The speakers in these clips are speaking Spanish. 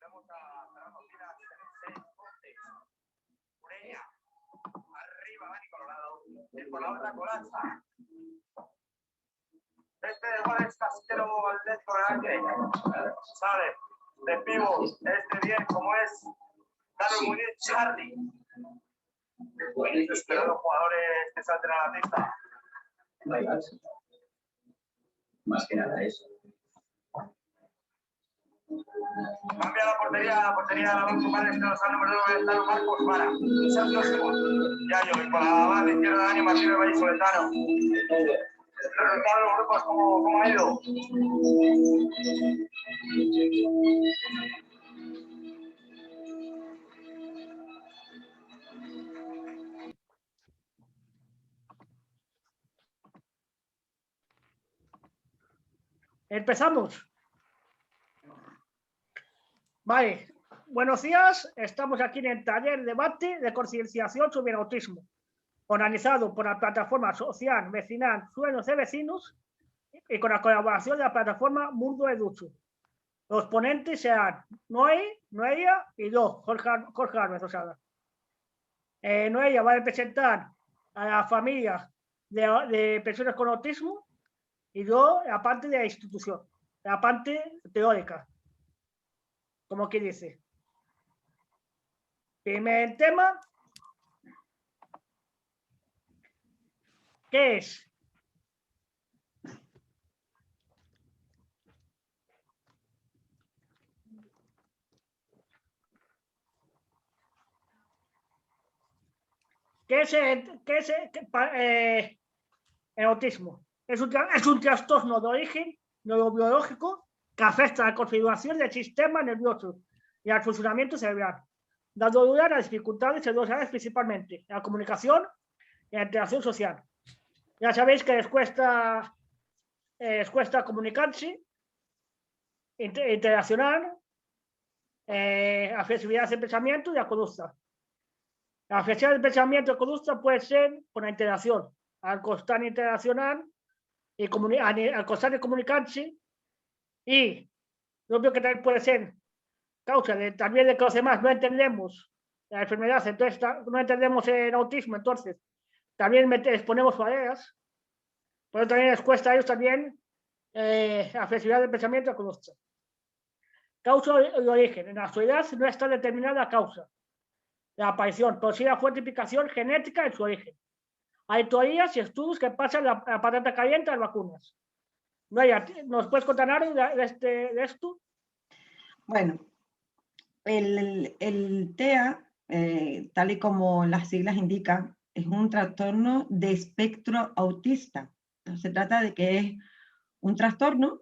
Vamos a Pilas, Montes, Ureña, arriba Dani Colorado, y por la otra Colanza. Este de gol es Castelo Atlético de Ángel, sale de pivot, este bien como es Carlos Muñiz Charlie. Espero los jugadores que salten a la pista. Más que nada eso. Cambia la portería de la Banco Padres, que nos han número 9, Marcos Vara, San Próximo, Yayo, y por la banda izquierda Dani Martínez Valle Soletano. El resultado de los grupos, ¿cómo ha ido? Empezamos. Vale, buenos días. Estamos aquí en el taller de debate de concienciación sobre el autismo, organizado por la plataforma social vecinal Sueños de Vecinos y con la colaboración de la plataforma Mundo Educho. Los ponentes serán Noelia y yo, Jorge Álvarez Osada. Noelia va a representar a la familia de personas con autismo y yo la parte de la institución, la parte teórica, como que dice. Primer tema, ¿qué es? ¿Qué es el autismo? Es un trastorno de origen neurobiológico que afecta a la configuración del sistema nervioso y al funcionamiento cerebral, dando lugar a dificultades en dos áreas principalmente, la comunicación y la interacción social. Ya sabéis que les cuesta comunicarse, interaccionar, la flexibilidad del pensamiento y la conducta. La flexibilidad del pensamiento y la conducta puede ser por la interacción, al costar interaccionar y al costar de comunicarse, y lo que también puede ser causa también de que los demás no entendemos la enfermedad, entonces no entendemos el autismo, entonces también exponemos barreras, pero también les cuesta a ellos también la flexibilidad del pensamiento y la conducta. Causa y origen. En la actualidad no está determinada la causa de la aparición, pero sí la fuerte implicación genética en su origen. Hay teorías y estudios que pasan la patata caliente a las vacunas. ¿Nos puedes contar algo de esto? Bueno, el TEA, tal y como las siglas indican, es un trastorno de espectro autista. Se trata de que es un trastorno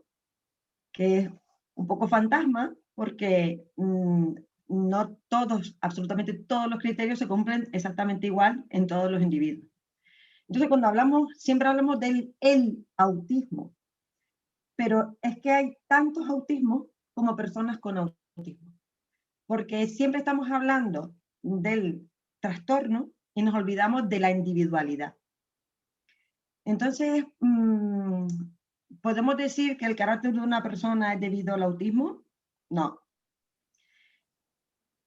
que es un poco fantasma porque no todos, absolutamente todos los criterios se cumplen exactamente igual en todos los individuos. Entonces, cuando hablamos, siempre hablamos del autismo, pero es que hay tantos autismos como personas con autismo, porque siempre estamos hablando del trastorno y nos olvidamos de la individualidad. Entonces, ¿podemos decir que el carácter de una persona es debido al autismo? No.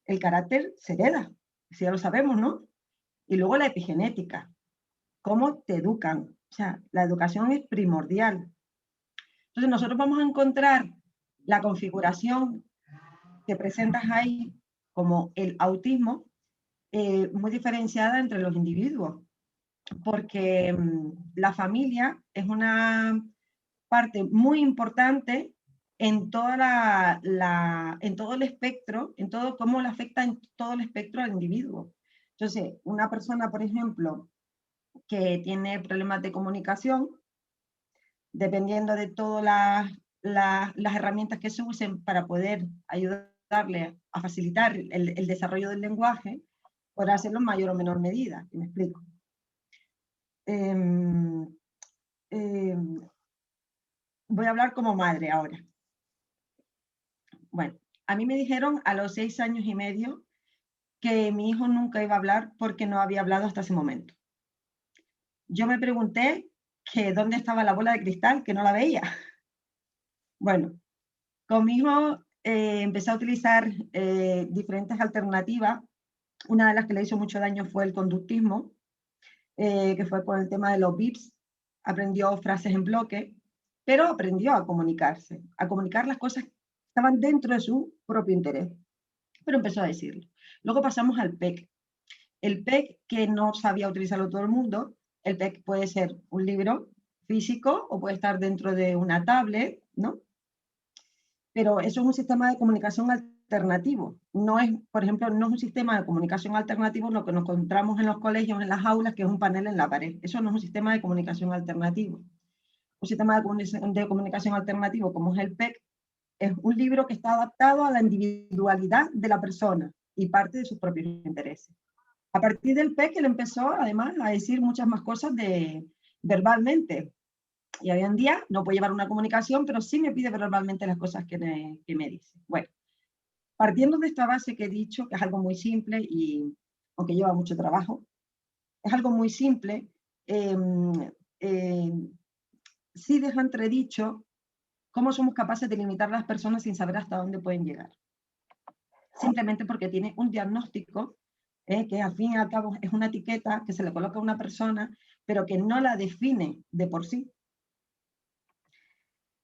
El carácter se hereda, si ya lo sabemos, ¿no? Y luego la epigenética. ¿Cómo te educan? O sea, la educación es primordial. Entonces, nosotros vamos a encontrar la configuración que presentas ahí como el autismo muy diferenciada entre los individuos, porque la familia es una parte muy importante en toda en todo el espectro, en todo cómo le afecta en todo el espectro al individuo. Entonces, una persona, por ejemplo, que tiene problemas de comunicación, dependiendo de todas las herramientas que se usen para poder ayudarle a facilitar el desarrollo del lenguaje, podrá hacerlo en mayor o menor medida. ¿Me explico? Voy a hablar como madre ahora. Bueno, a mí me dijeron a los 6 años y medio que mi hijo nunca iba a hablar porque no había hablado hasta ese momento. Yo me pregunté que dónde estaba la bola de cristal, que no la veía. Bueno, con mi hijo empecé a utilizar diferentes alternativas. Una de las que le hizo mucho daño fue el conductismo, que fue por el tema de los VIPs. Aprendió frases en bloque, pero aprendió a comunicar las cosas que estaban dentro de su propio interés. Pero empezó a decirlo. Luego pasamos al PEC. El PEC, que no sabía utilizarlo todo el mundo, el PEC puede ser un libro físico o puede estar dentro de una tablet, ¿no? Pero eso es un sistema de comunicación alternativo. No es, por ejemplo, no es un sistema de comunicación alternativo lo que nos encontramos en los colegios, en las aulas, que es un panel en la pared. Eso no es un sistema de comunicación alternativo. Un sistema de comunicación alternativo, como es el PEC, es un libro que está adaptado a la individualidad de la persona y parte de sus propios intereses. A partir del PEC, él empezó, además, a decir muchas más cosas verbalmente. Y hoy en día no puede llevar una comunicación, pero sí me pide verbalmente las cosas que me dice. Bueno, partiendo de esta base que he dicho, que es algo muy simple y aunque lleva mucho trabajo, es algo muy simple, sí deja entredicho cómo somos capaces de limitar a las personas sin saber hasta dónde pueden llegar. Simplemente porque tiene un diagnóstico, que al fin y al cabo es una etiqueta que se le coloca a una persona, pero que no la define de por sí.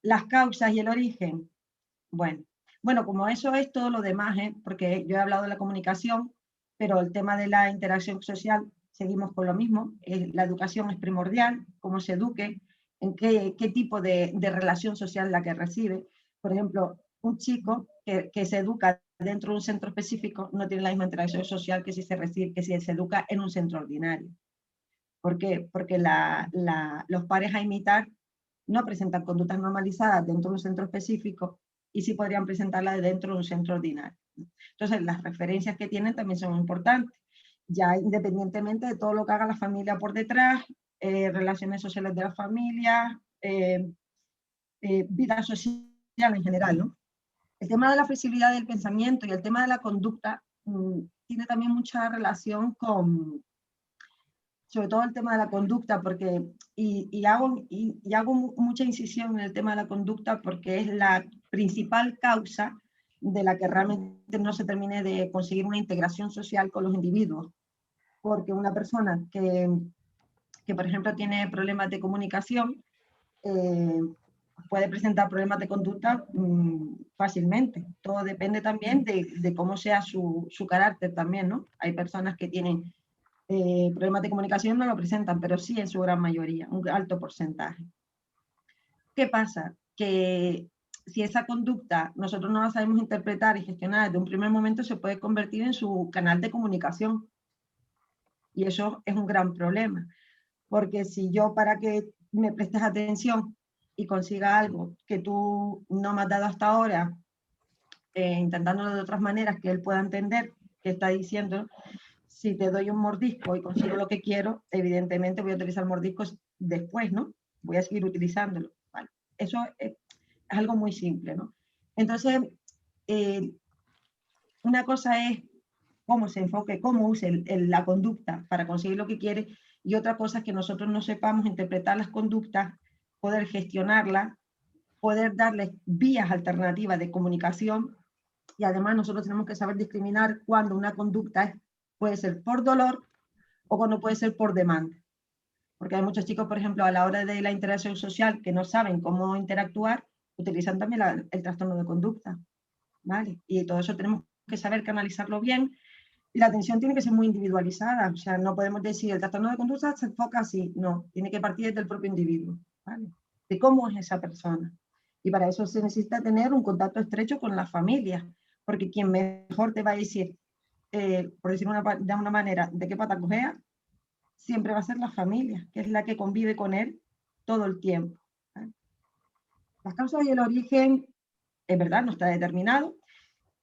Las causas y el origen, bueno, como eso es todo lo demás, porque yo he hablado de la comunicación, pero el tema de la interacción social, seguimos con lo mismo. La educación es primordial, cómo se eduque, en qué tipo de relación social la que recibe. Por ejemplo, un chico que se educa dentro de un centro específico no tiene la misma interacción social que si se educa en un centro ordinario. ¿Por qué? Porque los pares a imitar no presentan conductas normalizadas dentro de un centro específico y sí podrían presentarlas dentro de un centro ordinario. Entonces, las referencias que tienen también son importantes, ya independientemente de todo lo que haga la familia por detrás, relaciones sociales de la familia, vida social en general, ¿no? El tema de la flexibilidad del pensamiento y el tema de la conducta tiene también mucha relación con, sobre todo el tema de la conducta, porque, y hago mucha incisión en el tema de la conducta porque es la principal causa de la que realmente no se termine de conseguir una integración social con los individuos. Porque una persona que por ejemplo, tiene problemas de comunicación, puede presentar problemas de conducta fácilmente. Todo depende también de cómo sea su carácter también, ¿no? Hay personas que tienen problemas de comunicación, no lo presentan, pero sí en su gran mayoría, un alto porcentaje. ¿Qué pasa? Que si esa conducta nosotros no la sabemos interpretar y gestionar desde un primer momento, se puede convertir en su canal de comunicación. Y eso es un gran problema. Porque si yo, para que me prestes atención y consiga algo que tú no me has dado hasta ahora, intentándolo de otras maneras que él pueda entender qué está diciendo, si te doy un mordisco y consigo lo que quiero, evidentemente voy a utilizar mordiscos después, ¿no? Voy a seguir utilizándolo. Vale. Eso es algo muy simple, ¿no? Entonces, una cosa es cómo se enfoque, cómo use la conducta para conseguir lo que quiere, y otra cosa es que nosotros no sepamos interpretar las conductas, poder gestionarlas, poder darles vías alternativas de comunicación, y además nosotros tenemos que saber discriminar cuando una conducta puede ser por dolor o cuando puede ser por demanda. Porque hay muchos chicos, por ejemplo, a la hora de la interacción social que no saben cómo interactuar, utilizan también el trastorno de conducta, ¿vale? Y todo eso tenemos que saber canalizarlo bien. Y la atención tiene que ser muy individualizada, o sea, no podemos decir el trastorno de conducta se enfoca así, no, tiene que partir desde el propio individuo, ¿vale? De cómo es esa persona. Y para eso se necesita tener un contacto estrecho con la familia, porque quien mejor te va a decir, por decirlo de una manera, de qué pata cojea, siempre va a ser la familia, que es la que convive con él todo el tiempo, ¿vale? Las causas y el origen, es verdad, no está determinado.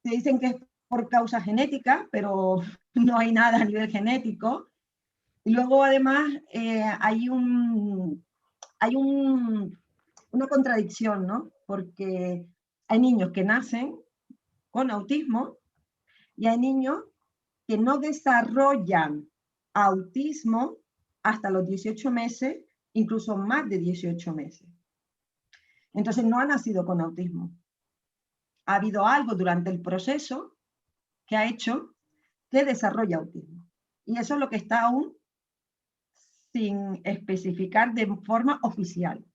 Se dicen que es por causa genética, pero no hay nada a nivel genético. Y luego, además, hay una contradicción, ¿no? Porque hay niños que nacen con autismo y hay niños que no desarrollan autismo hasta los 18 meses, incluso más de 18 meses. Entonces, no ha nacido con autismo. ha habido algo durante el proceso que ha hecho que desarrolle autismo. Y eso es lo que está aún sin especificar de forma oficial.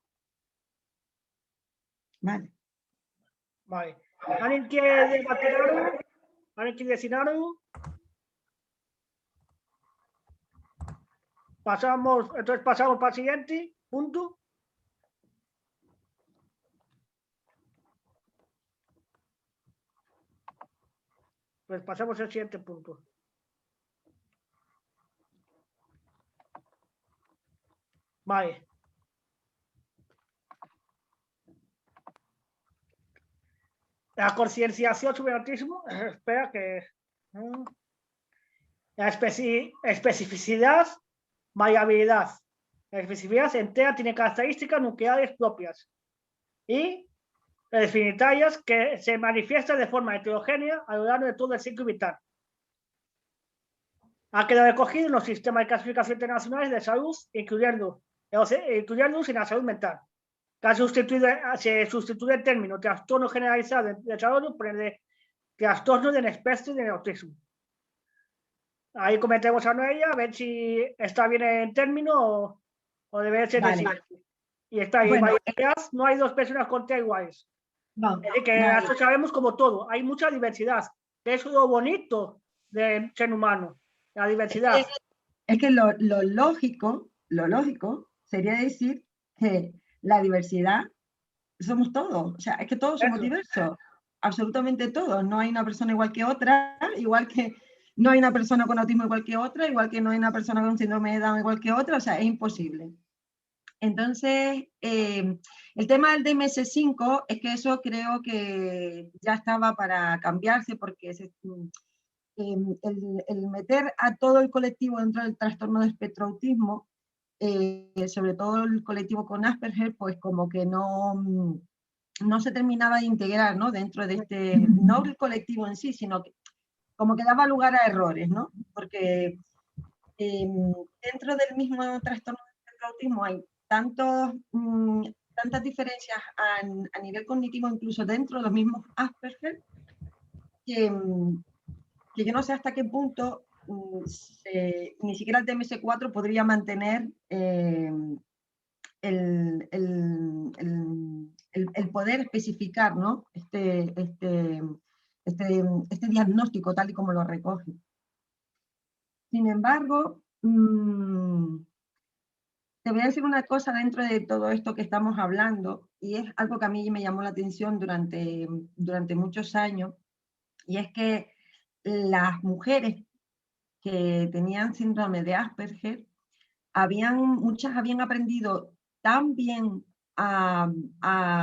Vale. Vale. ¿Alguien quiere debatir algo? ¿Alguien quiere decir algo? Entonces pasamos para el siguiente punto. Pues pasamos al siguiente punto. Vale. La concienciación sobre el autismo. Espera que... La especificidad, variabilidad. La especificidad entera tiene características nucleares propias y definitarias que se manifiestan de forma heterogénea a lo largo de todo el ciclo vital. Ha quedado recogido en los sistemas de clasificación internacionales de salud, incluyendo en la salud mental. Se sustituye el término trastorno generalizado de desarrollo por el de trastorno del espectro del autismo. Ahí cometemos a Noelia a ver si está bien en término o debe ser Vale. Y está ahí. Bueno, No hay dos personas con T iguales. no, Es decir, que no hay. nosotros sabemos como todo. Hay mucha diversidad. Es lo bonito del ser humano. La diversidad. Es que lo lógico sería decir que la diversidad somos todos. O sea, es que todos somos Eso. diversos. Absolutamente todos. No hay una persona igual que otra, igual que no hay una persona con autismo igual que otra, igual que no hay una persona con síndrome de Down igual que otra. O sea, es imposible. Entonces, el tema del DMS5 es que eso creo que ya estaba para cambiarse porque el meter a todo el colectivo dentro del trastorno de espectro autismo, sobre todo el colectivo con Asperger, pues como que no se terminaba de integrar, ¿no? Dentro de no el colectivo en sí, sino que como que daba lugar a errores, ¿no? Porque dentro del mismo trastorno de espectro autismo hay tantas diferencias a nivel cognitivo, incluso dentro de los mismos Asperger, que yo no sé hasta qué punto ni siquiera el DMS4 podría mantener el poder especificar, ¿no? este diagnóstico tal y como lo recoge. Sin embargo, te voy a decir una cosa dentro de todo esto que estamos hablando, y es algo que a mí me llamó la atención durante muchos años, y es que las mujeres que tenían síndrome de Asperger, muchas habían aprendido tan bien a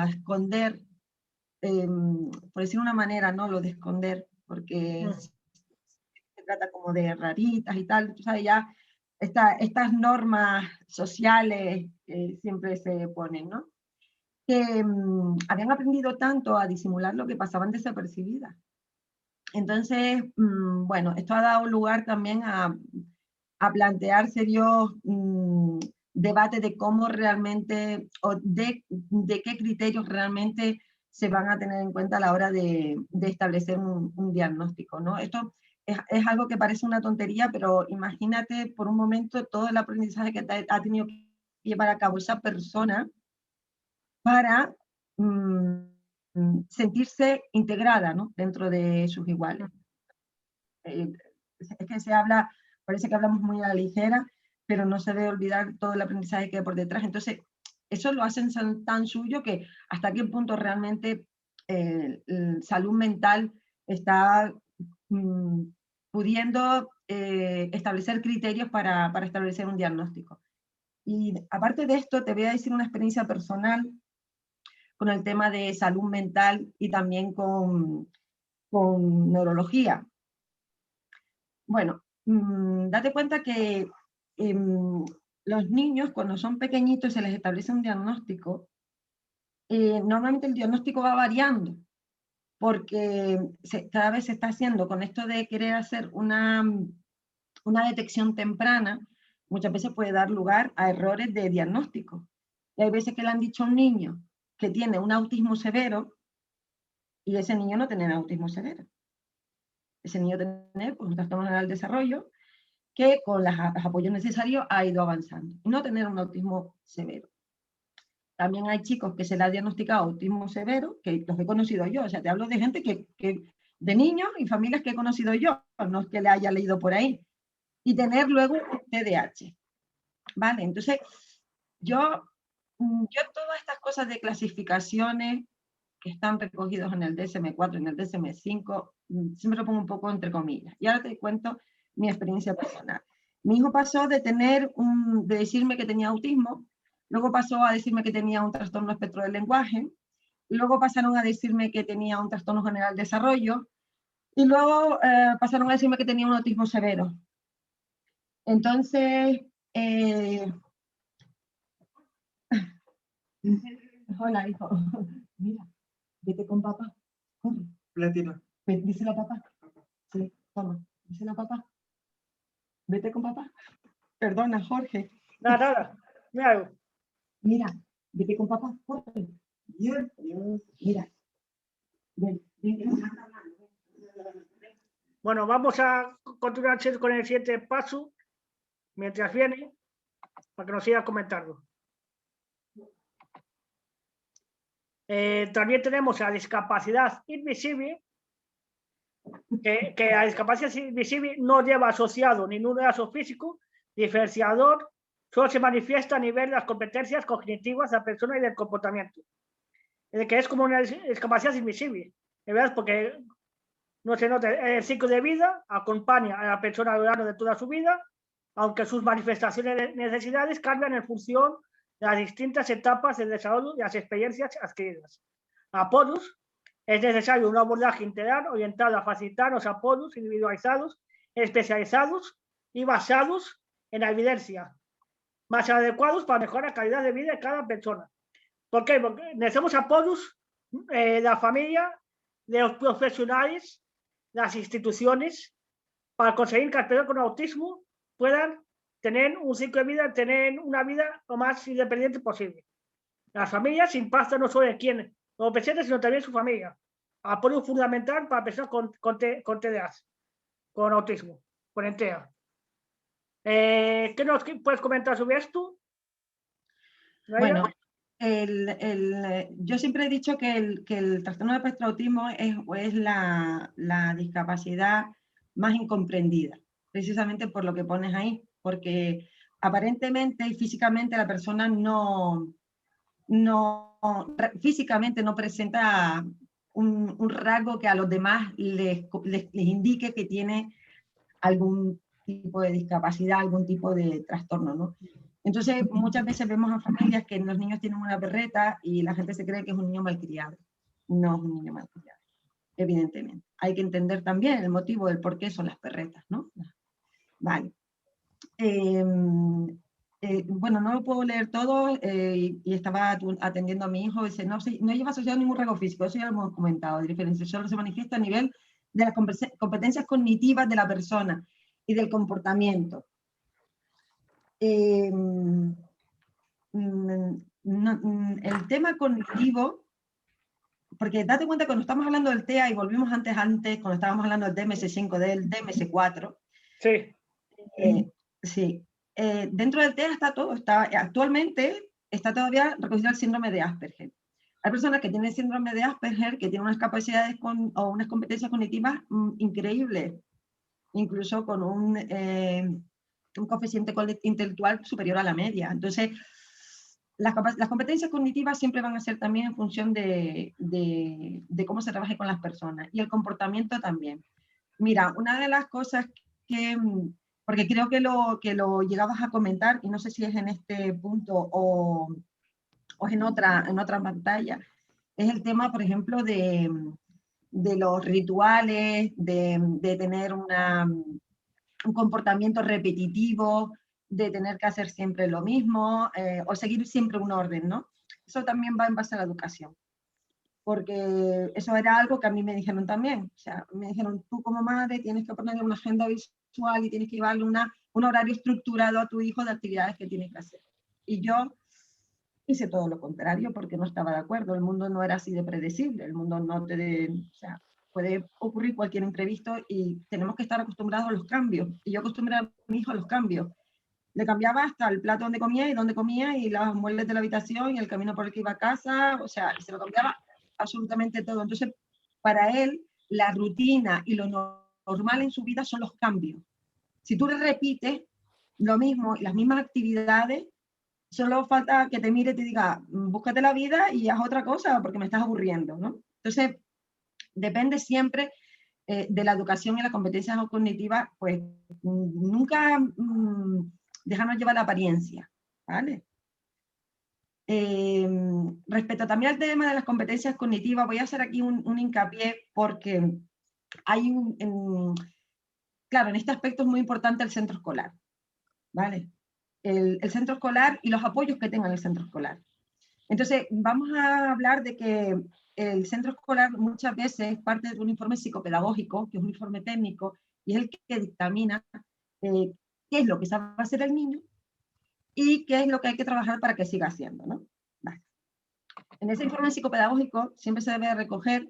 esconder, por decir una manera, ¿no? Lo de esconder, porque se trata como de raritas y tal, tú sabes, ya estas normas sociales que siempre se ponen, ¿no? Que habían aprendido tanto a disimular lo que pasaban desapercibidas. Entonces, bueno, esto ha dado lugar también a plantear serios debates de cómo realmente, o de qué criterios realmente se van a tener en cuenta a la hora de establecer un diagnóstico, ¿no? Esto es algo que parece una tontería, pero imagínate por un momento todo el aprendizaje que ha tenido que llevar a cabo esa persona para sentirse integrada, ¿no? Dentro de sus iguales. Es que parece que hablamos muy a la ligera, pero no se debe olvidar todo el aprendizaje que hay por detrás. Entonces, eso lo hacen tan suyo que hasta qué punto realmente salud mental está pudiendo establecer criterios para establecer un diagnóstico. Y aparte de esto, te voy a decir una experiencia personal con el tema de salud mental y también con neurología. Bueno, date cuenta que los niños cuando son pequeñitos se les establece un diagnóstico, normalmente el diagnóstico va variando, porque cada vez se está haciendo con esto de querer hacer una detección temprana, muchas veces puede dar lugar a errores de diagnóstico. Y hay veces que le han dicho a un niño que tiene un autismo severo y ese niño no tener autismo severo. Ese niño tener pues, un trastorno general del desarrollo que con los apoyos necesarios ha ido avanzando, y no tener un autismo severo. También hay chicos que se le ha diagnosticado autismo severo, que los he conocido yo, o sea, te hablo de gente de niños y familias que he conocido yo, no es que le haya leído por ahí, y tener luego un TDAH. ¿Vale? Entonces, yo todas estas cosas de clasificaciones que están recogidos en el DSM-4, en el DSM-5, siempre lo pongo un poco entre comillas. Y ahora te cuento mi experiencia personal. Mi hijo pasó de decirme que tenía autismo, luego pasó a decirme que tenía un trastorno espectro del lenguaje, luego pasaron a decirme que tenía un trastorno general de desarrollo, y luego pasaron a decirme que tenía un autismo severo. Entonces, hola, hijo. Mira, vete con papá. Corre. Platino. Díselo a papá. Sí, toma. Díselo a papá. Vete con papá. Perdona, Jorge. Nada. Mira, Mira, vete con papá. Corre. Bien. Mira. Ven. bueno, vamos a continuar con el siguiente paso, mientras viene, para que nos siga comentando. También tenemos la discapacidad invisible, que la discapacidad invisible no lleva asociado ningún rasgo físico diferenciador, solo se manifiesta a nivel de las competencias cognitivas de la persona y del comportamiento. Es que es como una discapacidad invisible, ¿verdad? Porque no se nota, el ciclo de vida acompaña a la persona a lo largo de toda su vida, aunque sus manifestaciones y necesidades cambian en función de las distintas etapas del desarrollo y las experiencias adquiridas. A PODUS es necesario un abordaje integral orientado a facilitar los apoyos individualizados, especializados y basados en la evidencia, más adecuados para mejorar la calidad de vida de cada persona. ¿Por qué? Porque necesitamos apoyos de la familia, de los profesionales, de las instituciones, para conseguir que las personas con autismo puedan tener un ciclo de vida, tener una vida lo más independiente posible. Las familias impactan no solo en quien lo presenta, sino también en su familia. Apoyo fundamental para personas con TDAH, con autismo, con ENTEA. ¿Qué nos puedes comentar sobre esto? Bueno, yo siempre he dicho que el trastorno de espectro autismo es la discapacidad más incomprendida, precisamente por lo que pones ahí, porque aparentemente y físicamente la persona físicamente no presenta un rasgo que a los demás les indique que tiene algún tipo de discapacidad, algún tipo de trastorno, ¿no? Entonces, muchas veces vemos a familias que los niños tienen una perreta y la gente se cree que es un niño malcriado. No es un niño malcriado, evidentemente. Hay que entender también el motivo del por qué son las perretas, ¿no? Vale. Bueno, no lo puedo leer todo y estaba atendiendo a mi hijo y dice, no lleva asociado ningún rasgo físico, eso ya lo hemos comentado, diferencia, solo se manifiesta a nivel de las competencias cognitivas de la persona y del comportamiento. El tema cognitivo, porque date cuenta que cuando estamos hablando del TEA y volvimos antes, cuando estábamos hablando del DMS5, del DMS4, sí. Sí. Dentro del TEA está todo, actualmente está todavía recogido el síndrome de Asperger. Hay personas que tienen síndrome de Asperger que tienen unas capacidades o unas competencias cognitivas increíbles, incluso con un coeficiente intelectual superior a la media. Entonces, las competencias cognitivas siempre van a ser también en función de cómo se trabaje con las personas y el comportamiento también. Mira, una de las cosas que, porque creo que lo llegabas a comentar y no sé si es en este punto o es en otra pantalla, es el tema, por ejemplo, de los rituales, de tener un comportamiento repetitivo, de tener que hacer siempre lo mismo o seguir siempre un orden, ¿no? Eso también va en base a la educación, porque eso era algo que a mí me dijeron también. O sea, me dijeron, tú como madre tienes que ponerle una agenda visual y tienes que llevarle un horario estructurado a tu hijo de actividades que tienes que hacer. Y yo hice todo lo contrario porque no estaba de acuerdo. El mundo no era así de predecible, el mundo no te... O sea, puede ocurrir cualquier imprevisto y tenemos que estar acostumbrados a los cambios. Y yo acostumbré a mi hijo a los cambios. Le cambiaba hasta el plato donde comía y los muebles de la habitación y el camino por el que iba a casa, o sea, se lo cambiaba absolutamente todo. Entonces, para él, la rutina y lo normal en su vida son los cambios. Si tú le repites lo mismo, las mismas actividades, solo falta que te mire y te diga, búscate la vida y haz otra cosa porque me estás aburriendo, ¿no? Entonces, depende siempre de la educación y las competencias cognitivas, pues nunca dejarnos llevar la apariencia, ¿vale? Respecto también al tema de las competencias cognitivas, voy a hacer aquí un hincapié porque hay claro, en este aspecto es muy importante el centro escolar, ¿vale? El centro escolar y los apoyos que tenga el centro escolar. Entonces, vamos a hablar de que el centro escolar muchas veces es parte de un informe psicopedagógico, que es un informe técnico, y es el que dictamina qué es lo que sabe hacer el niño y qué es lo que hay que trabajar para que siga haciendo, ¿no? Vale. En ese informe psicopedagógico siempre se debe recoger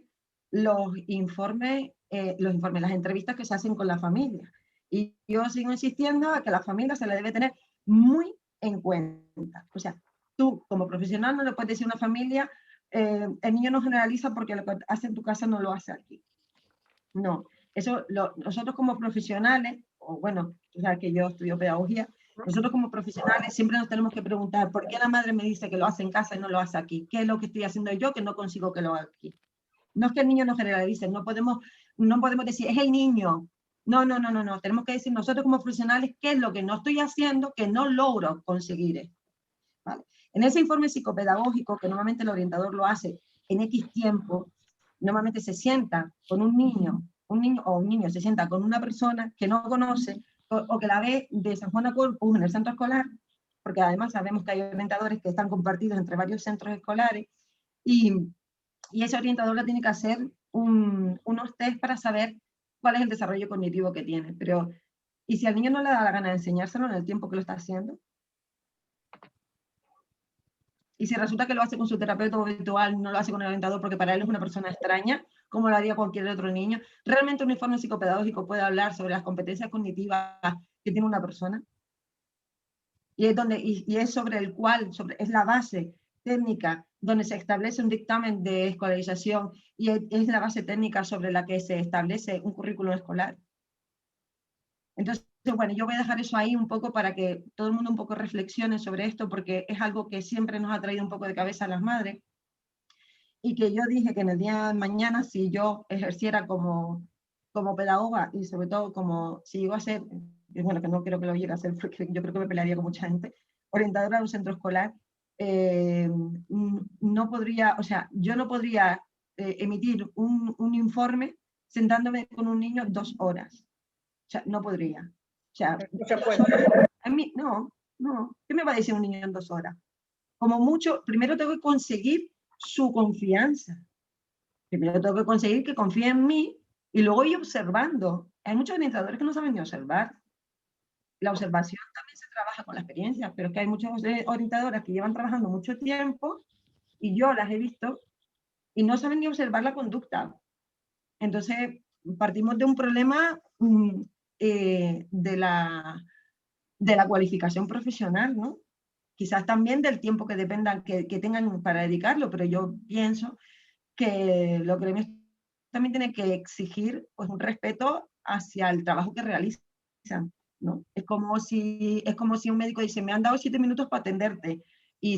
los informes, las entrevistas que se hacen con la familia. Y yo sigo insistiendo a que a la familia se le debe tener muy en cuenta. O sea, tú como profesional no le puedes decir a una familia, el niño no generaliza porque lo que hace en tu casa no lo hace aquí. No, eso nosotros como profesionales, o bueno, o sea, que yo estudio pedagogía, nosotros como profesionales siempre nos tenemos que preguntar ¿por qué la madre me dice que lo hace en casa y no lo hace aquí? ¿Qué es lo que estoy haciendo yo que no consigo que lo haga aquí? No es que el niño no generalice, no podemos decir es el niño. No. Tenemos que decir nosotros como profesionales qué es lo que no estoy haciendo que no logro conseguir esto. ¿Vale? En ese informe psicopedagógico, que normalmente el orientador lo hace en X tiempo, normalmente se sienta con un niño se sienta con una persona que no conoce o que la ve de San Juan de Corpus en el centro escolar, porque además sabemos que hay orientadores que están compartidos entre varios centros escolares, y ese orientador le tiene que hacer unos test para saber cuál es el desarrollo cognitivo que tiene. Pero, ¿y si al niño no le da la gana de enseñárselo en el tiempo que lo está haciendo? Y si resulta que lo hace con su terapeuta virtual, no lo hace con el orientador porque para él es una persona extraña, como lo haría cualquier otro niño. ¿Realmente un informe psicopedagógico puede hablar sobre las competencias cognitivas que tiene una persona? Y es sobre el cual, es la base técnica donde se establece un dictamen de escolarización y es la base técnica sobre la que se establece un currículum escolar. Entonces, bueno, yo voy a dejar eso ahí un poco para que todo el mundo un poco reflexione sobre esto, porque es algo que siempre nos ha traído un poco de cabeza a las madres, y que yo dije que en el día de mañana, si yo ejerciera como pedagoga, y sobre todo como si iba a ser, bueno, que no quiero que lo llegue a ser, porque yo creo que me pelearía con mucha gente, orientadora de un centro escolar, no podría, o sea, yo no podría emitir un informe sentándome con un niño 2 horas. O sea, no podría. O sea, No se puede. a mí, no. ¿Qué me va a decir un niño en 2 horas? Como mucho, primero tengo que conseguir su confianza. Primero tengo que conseguir que confíe en mí y luego ir observando. Hay muchos orientadores que no saben ni observar. La observación también se trabaja con la experiencia, pero es que hay muchas orientadoras que llevan trabajando mucho tiempo y yo las he visto y no saben ni observar la conducta. Entonces, partimos de un problema de la cualificación profesional, ¿no? Quizás también del tiempo que dependan, que tengan para dedicarlo, pero yo pienso que los gremios también tienen que exigir pues, un respeto hacia el trabajo que realizan, ¿no? Es como si un médico dice, me han dado 7 minutos para atenderte, y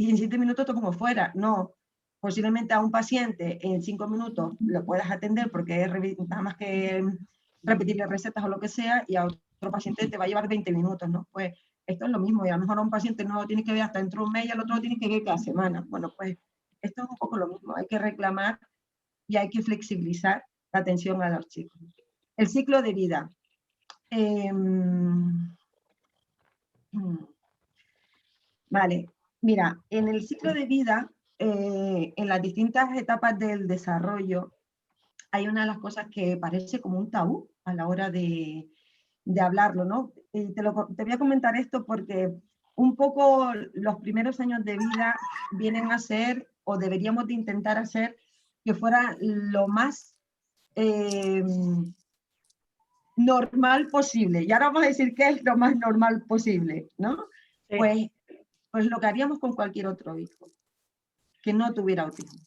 en 7 minutos te pongo fuera. No, posiblemente a un paciente en 5 minutos lo puedas atender porque es nada más que repetirle recetas o lo que sea, y a otro paciente te va a llevar 20 minutos, ¿no? Pues esto es lo mismo, y a lo mejor a un paciente no lo tienes que ver hasta dentro de un mes y al otro lo tienes que ver cada semana. Bueno, pues esto es un poco lo mismo, hay que reclamar y hay que flexibilizar la atención a los chicos. El ciclo de vida. Vale, mira, en el ciclo de vida, en las distintas etapas del desarrollo, hay una de las cosas que parece como un tabú a la hora de hablarlo, ¿no? Te voy a comentar esto porque un poco los primeros años de vida vienen a ser, o deberíamos de intentar hacer, que fuera lo más normal posible. Y ahora vamos a decir qué es lo más normal posible, ¿no? Sí. Pues lo que haríamos con cualquier otro hijo, que no tuviera autismo,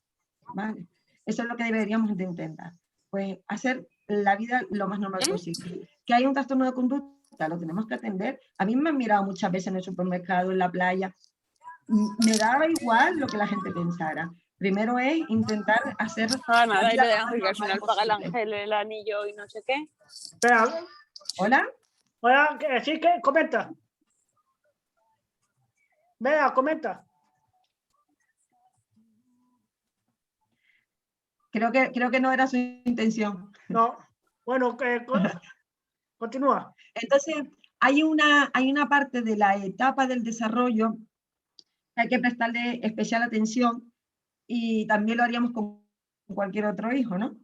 ¿vale? Eso es lo que deberíamos de intentar, pues hacer la vida lo más normal posible. Que hay un trastorno de conducta, lo tenemos que atender. A mí me han mirado muchas veces en el supermercado, en la playa, me daba igual lo que la gente pensara. Primero es intentar hacer... Ah, nada, la y vida lo de lo más Ángel, que al normal final paga el posible. ángel el anillo y no sé qué. Espera, ¿Hola? hola, sí, que comenta. Venga, comenta. Creo que no era su intención. No, bueno, continúa. Entonces, hay una parte de la etapa del desarrollo que hay que prestarle especial atención, y también lo haríamos con cualquier otro hijo, ¿no?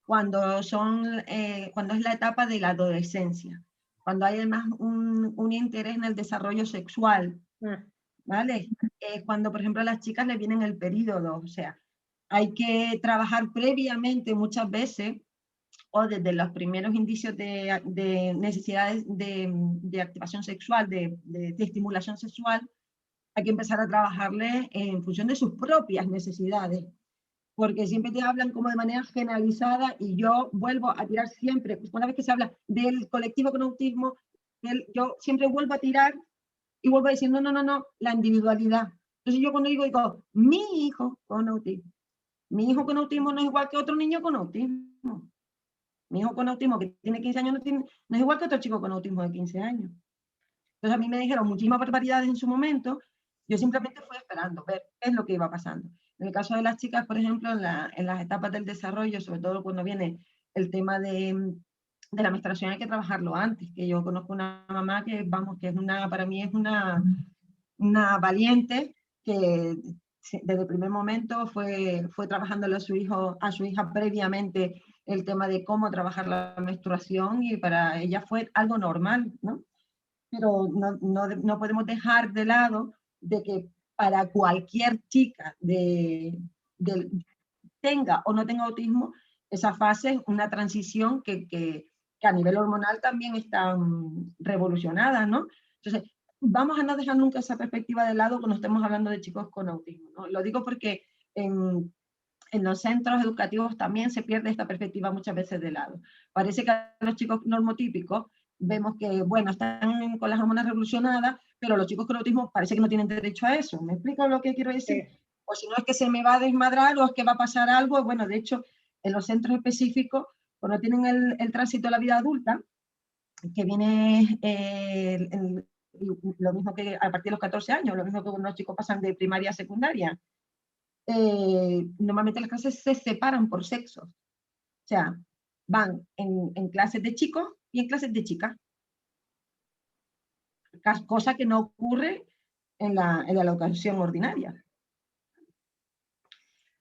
Cuando es la etapa de la adolescencia, cuando hay además un interés en el desarrollo sexual, ¿vale? Cuando, por ejemplo, a las chicas les viene el período, o sea, hay que trabajar previamente muchas veces, o desde los primeros indicios de necesidades de activación sexual, de estimulación sexual, hay que empezar a trabajarle en función de sus propias necesidades, porque siempre te hablan como de manera generalizada, y yo vuelvo a tirar siempre, una vez que se habla del colectivo con autismo, yo siempre vuelvo a tirar y vuelvo a decir, no, la individualidad. Entonces yo cuando digo, mi hijo con autismo no es igual que otro niño con autismo. Mi hijo con autismo que tiene 15 años no es igual que otro chico con autismo de 15 años. Entonces a mí me dijeron muchísimas barbaridades en su momento, yo simplemente fui esperando ver qué es lo que iba pasando. En el caso de las chicas, por ejemplo, en las etapas del desarrollo, sobre todo cuando viene el tema de la menstruación, hay que trabajarlo antes, que yo conozco una mamá que, vamos, que es para mí es una valiente, que desde el primer momento fue trabajándolo a su hija previamente, el tema de cómo trabajar la menstruación, y para ella fue algo normal, ¿no? Pero no podemos dejar de lado de que para cualquier chica tenga o no tenga autismo, esa fase es una transición que a nivel hormonal también está revolucionada, ¿no? Entonces, vamos a no dejar nunca esa perspectiva de lado cuando estemos hablando de chicos con autismo, ¿no? Lo digo porque en los centros educativos también se pierde esta perspectiva muchas veces de lado. Parece que a los chicos normotípicos vemos que, bueno, están con las hormonas revolucionadas, pero los chicos con autismo parece que no tienen derecho a eso. ¿Me explico lo que quiero decir? Sí. O si no, es que se me va a desmadrar, o es que va a pasar algo. Bueno, de hecho, en los centros específicos, cuando tienen el tránsito a la vida adulta, que viene lo mismo que a partir de los 14 años, lo mismo que cuando los chicos pasan de primaria a secundaria, normalmente las clases se separan por sexos. O sea, van en clases de chicos y en clases de chicas. Cosa que no ocurre en la educación ordinaria.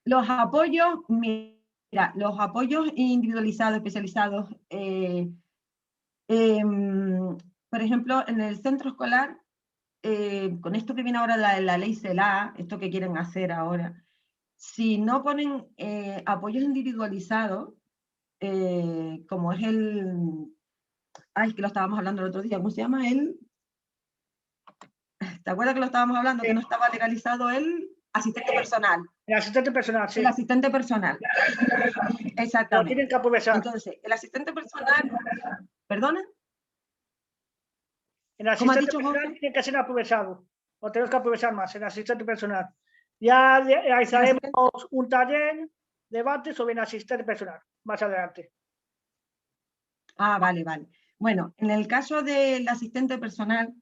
Los apoyos, mira, los apoyos individualizados, especializados, por ejemplo, en el centro escolar, con esto que viene ahora la ley CELA, esto que quieren hacer ahora, si no ponen apoyos individualizados, como es que lo estábamos hablando el otro día, ¿cómo se llama? ¿Te acuerdas que lo estábamos hablando? Sí. Que no estaba legalizado el asistente personal. El asistente personal, sí. El asistente personal. Lo Exactamente. tienen que aprovechar. Entonces, el asistente personal, ¿perdona? El ¿Cómo has asistente dicho, personal Jorge? tiene que ser aprovechado. Lo tenemos que aprovechar más, el asistente personal. Ya realizaremos un taller, debate sobre el asistente personal, más adelante. Ah, vale. Bueno, en el caso del asistente personal,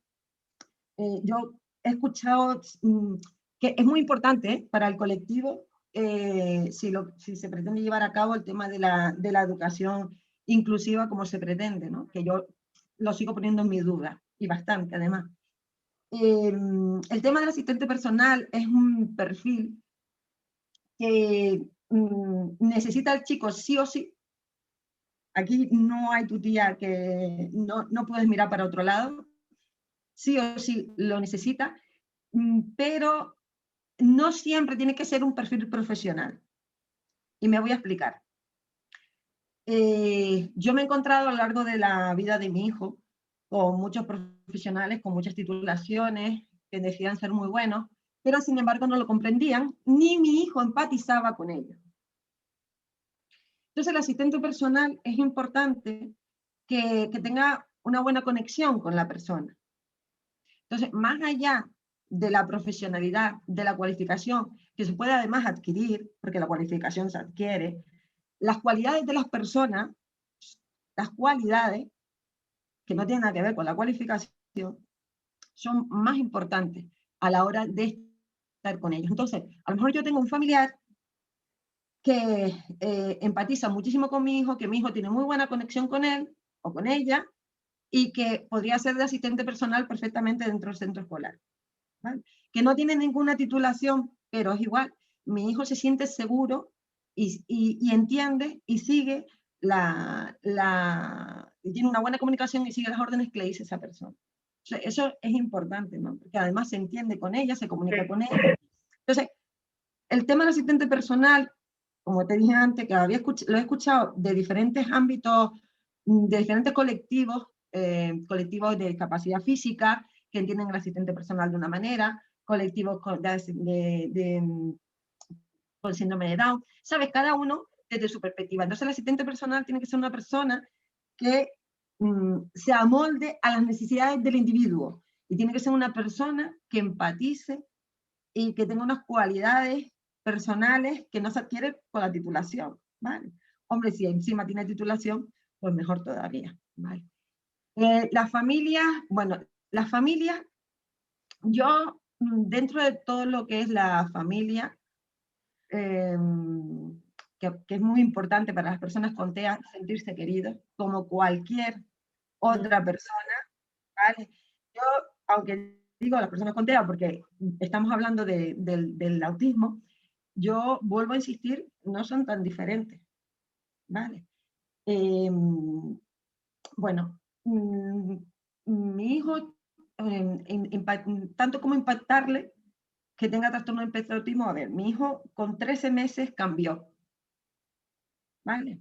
yo he escuchado que es muy importante para el colectivo si se pretende llevar a cabo el tema de la educación inclusiva como se pretende, ¿no? Que yo lo sigo poniendo en mi duda, y bastante además. El tema del asistente personal es un perfil que necesita el chico sí o sí. Aquí no hay tu tía que no puedes mirar para otro lado. sí o sí lo necesita, pero no siempre tiene que ser un perfil profesional. Y me voy a explicar. Yo me he encontrado a lo largo de la vida de mi hijo con muchos profesionales, con muchas titulaciones, que decían ser muy buenos, pero sin embargo no lo comprendían, ni mi hijo empatizaba con ellos. Entonces el asistente personal es importante que tenga una buena conexión con la persona. Entonces, más allá de la profesionalidad, de la cualificación, que se puede además adquirir, porque la cualificación se adquiere, las cualidades de las personas, las cualidades que no tienen nada que ver con la cualificación, son más importantes a la hora de estar con ellos. Entonces, a lo mejor yo tengo un familiar que empatiza muchísimo con mi hijo, que mi hijo tiene muy buena conexión con él o con ella, y que podría ser de asistente personal perfectamente dentro del centro escolar. ¿Vale? Que no tiene ninguna titulación, pero es igual. Mi hijo se siente seguro y entiende y sigue y tiene una buena comunicación y sigue las órdenes que le dice esa persona. O sea, eso es importante, ¿no? Porque además se entiende con ella, se comunica con ella. Entonces, el tema del asistente personal, como te dije antes, que lo he escuchado de diferentes ámbitos, de diferentes colectivos, colectivos de discapacidad física, que entienden el asistente personal de una manera, colectivos con síndrome de Down, ¿sabes? Cada uno desde su perspectiva. Entonces el asistente personal tiene que ser una persona que se amolde a las necesidades del individuo y tiene que ser una persona que empatice y que tenga unas cualidades personales que no se adquieren con la titulación, ¿vale? Hombre, si encima tiene titulación, pues mejor todavía, ¿vale? Las familias, bueno, las familias, yo dentro de todo lo que es la familia, que es muy importante para las personas con TEA sentirse queridos, como cualquier otra persona, ¿vale? Yo, aunque digo a las personas con TEA porque estamos hablando del autismo, yo vuelvo a insistir, no son tan diferentes, ¿vale? Bueno, mi hijo, tanto como impactarle que tenga trastorno de espectro de autismo, a ver, mi hijo con 13 meses cambió, ¿vale?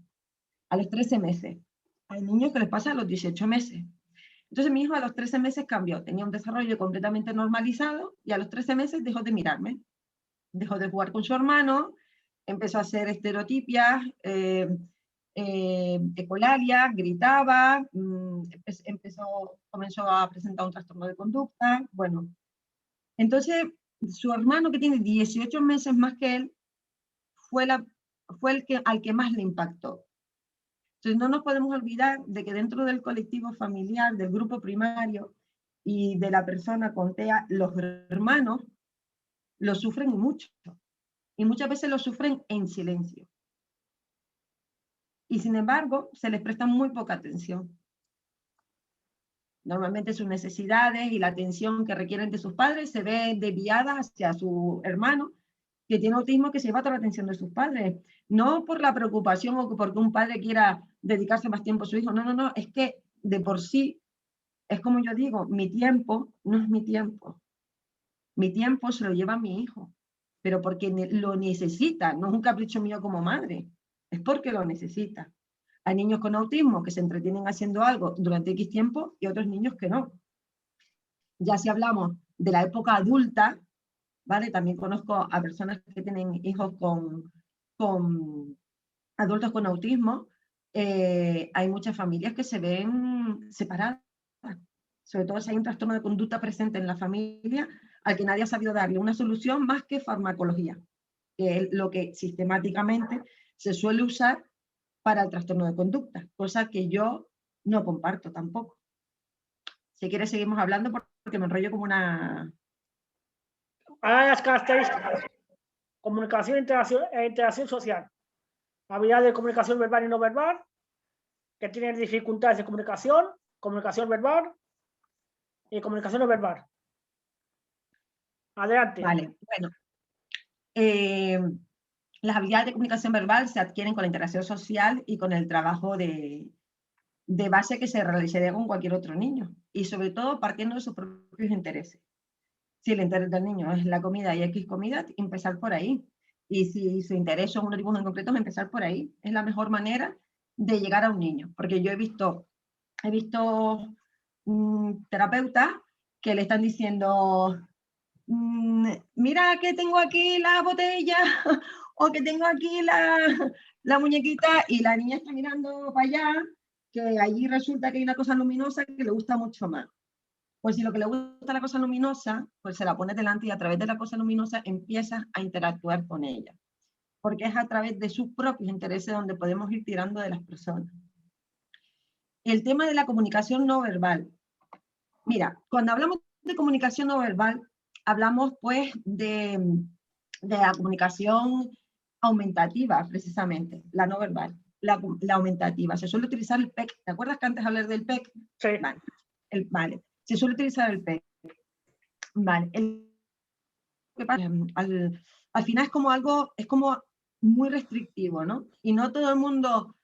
A los 13 meses. Hay niños que les pasa a los 18 meses. Entonces mi hijo a los 13 meses cambió, tenía un desarrollo completamente normalizado y a los 13 meses dejó de mirarme, dejó de jugar con su hermano, empezó a hacer estereotipias, ecolalia, gritaba, comenzó a presentar un trastorno de conducta, bueno. Entonces su hermano, que tiene 18 meses más que él, fue al que más le impactó. Entonces no nos podemos olvidar de que dentro del colectivo familiar, del grupo primario y de la persona con TEA, los hermanos lo sufren mucho. Y muchas veces lo sufren en silencio. Y sin embargo, se les presta muy poca atención. Normalmente sus necesidades y la atención que requieren de sus padres se ve desviada hacia su hermano, que tiene autismo, que se lleva toda la atención de sus padres. No por la preocupación o porque un padre quiera dedicarse más tiempo a su hijo. No, no, no. Es que de por sí, es como yo digo, mi tiempo no es mi tiempo. Mi tiempo se lo lleva mi hijo, pero porque lo necesita, no es un capricho mío como madre, es porque lo necesita. Hay niños con autismo que se entretienen haciendo algo durante X tiempo y otros niños que no. Ya si hablamos de la época adulta, ¿vale? También conozco a personas que tienen hijos con adultos con autismo. Hay muchas familias que se ven separadas, sobre todo si hay un trastorno de conducta presente en la familia al que nadie ha sabido darle una solución más que farmacología, que es lo que sistemáticamente se suele usar para el trastorno de conducta, cosa que yo no comparto tampoco. Si quieres seguimos hablando porque me enrollo como una... Ahora las características. Comunicación e interacción social. Habilidades de comunicación verbal y no verbal, que tienen dificultades de comunicación verbal y comunicación no verbal. Adelante. Vale, bueno. Las habilidades de comunicación verbal se adquieren con la interacción social y con el trabajo de de base que se realizaría con cualquier otro niño. Y sobre todo partiendo de sus propios intereses. Si el interés del niño es la comida y X comida, empezar por ahí. Y si su interés son unos dibujos en concreto, empezar por ahí. Es la mejor manera de llegar a un niño. Porque yo he visto terapeutas que le están diciendo, mira que tengo aquí la botella o que tengo aquí la muñequita, y la niña está mirando para allá, que allí resulta que hay una cosa luminosa que le gusta mucho más. Pues si lo que le gusta la cosa luminosa, pues se la pones delante y a través de la cosa luminosa empiezas a interactuar con ella. Porque es a través de sus propios intereses donde podemos ir tirando de las personas. El tema de la comunicación no verbal. Mira, cuando hablamos de comunicación no verbal, hablamos pues de la comunicación aumentativa, precisamente, la no verbal, la aumentativa. Se suele utilizar el PEC. ¿Te acuerdas que antes hablé del PEC? Sí. Vale. Se suele utilizar el PEC. Vale. Al final es como algo, es como muy restrictivo, ¿no? Y no todo el mundo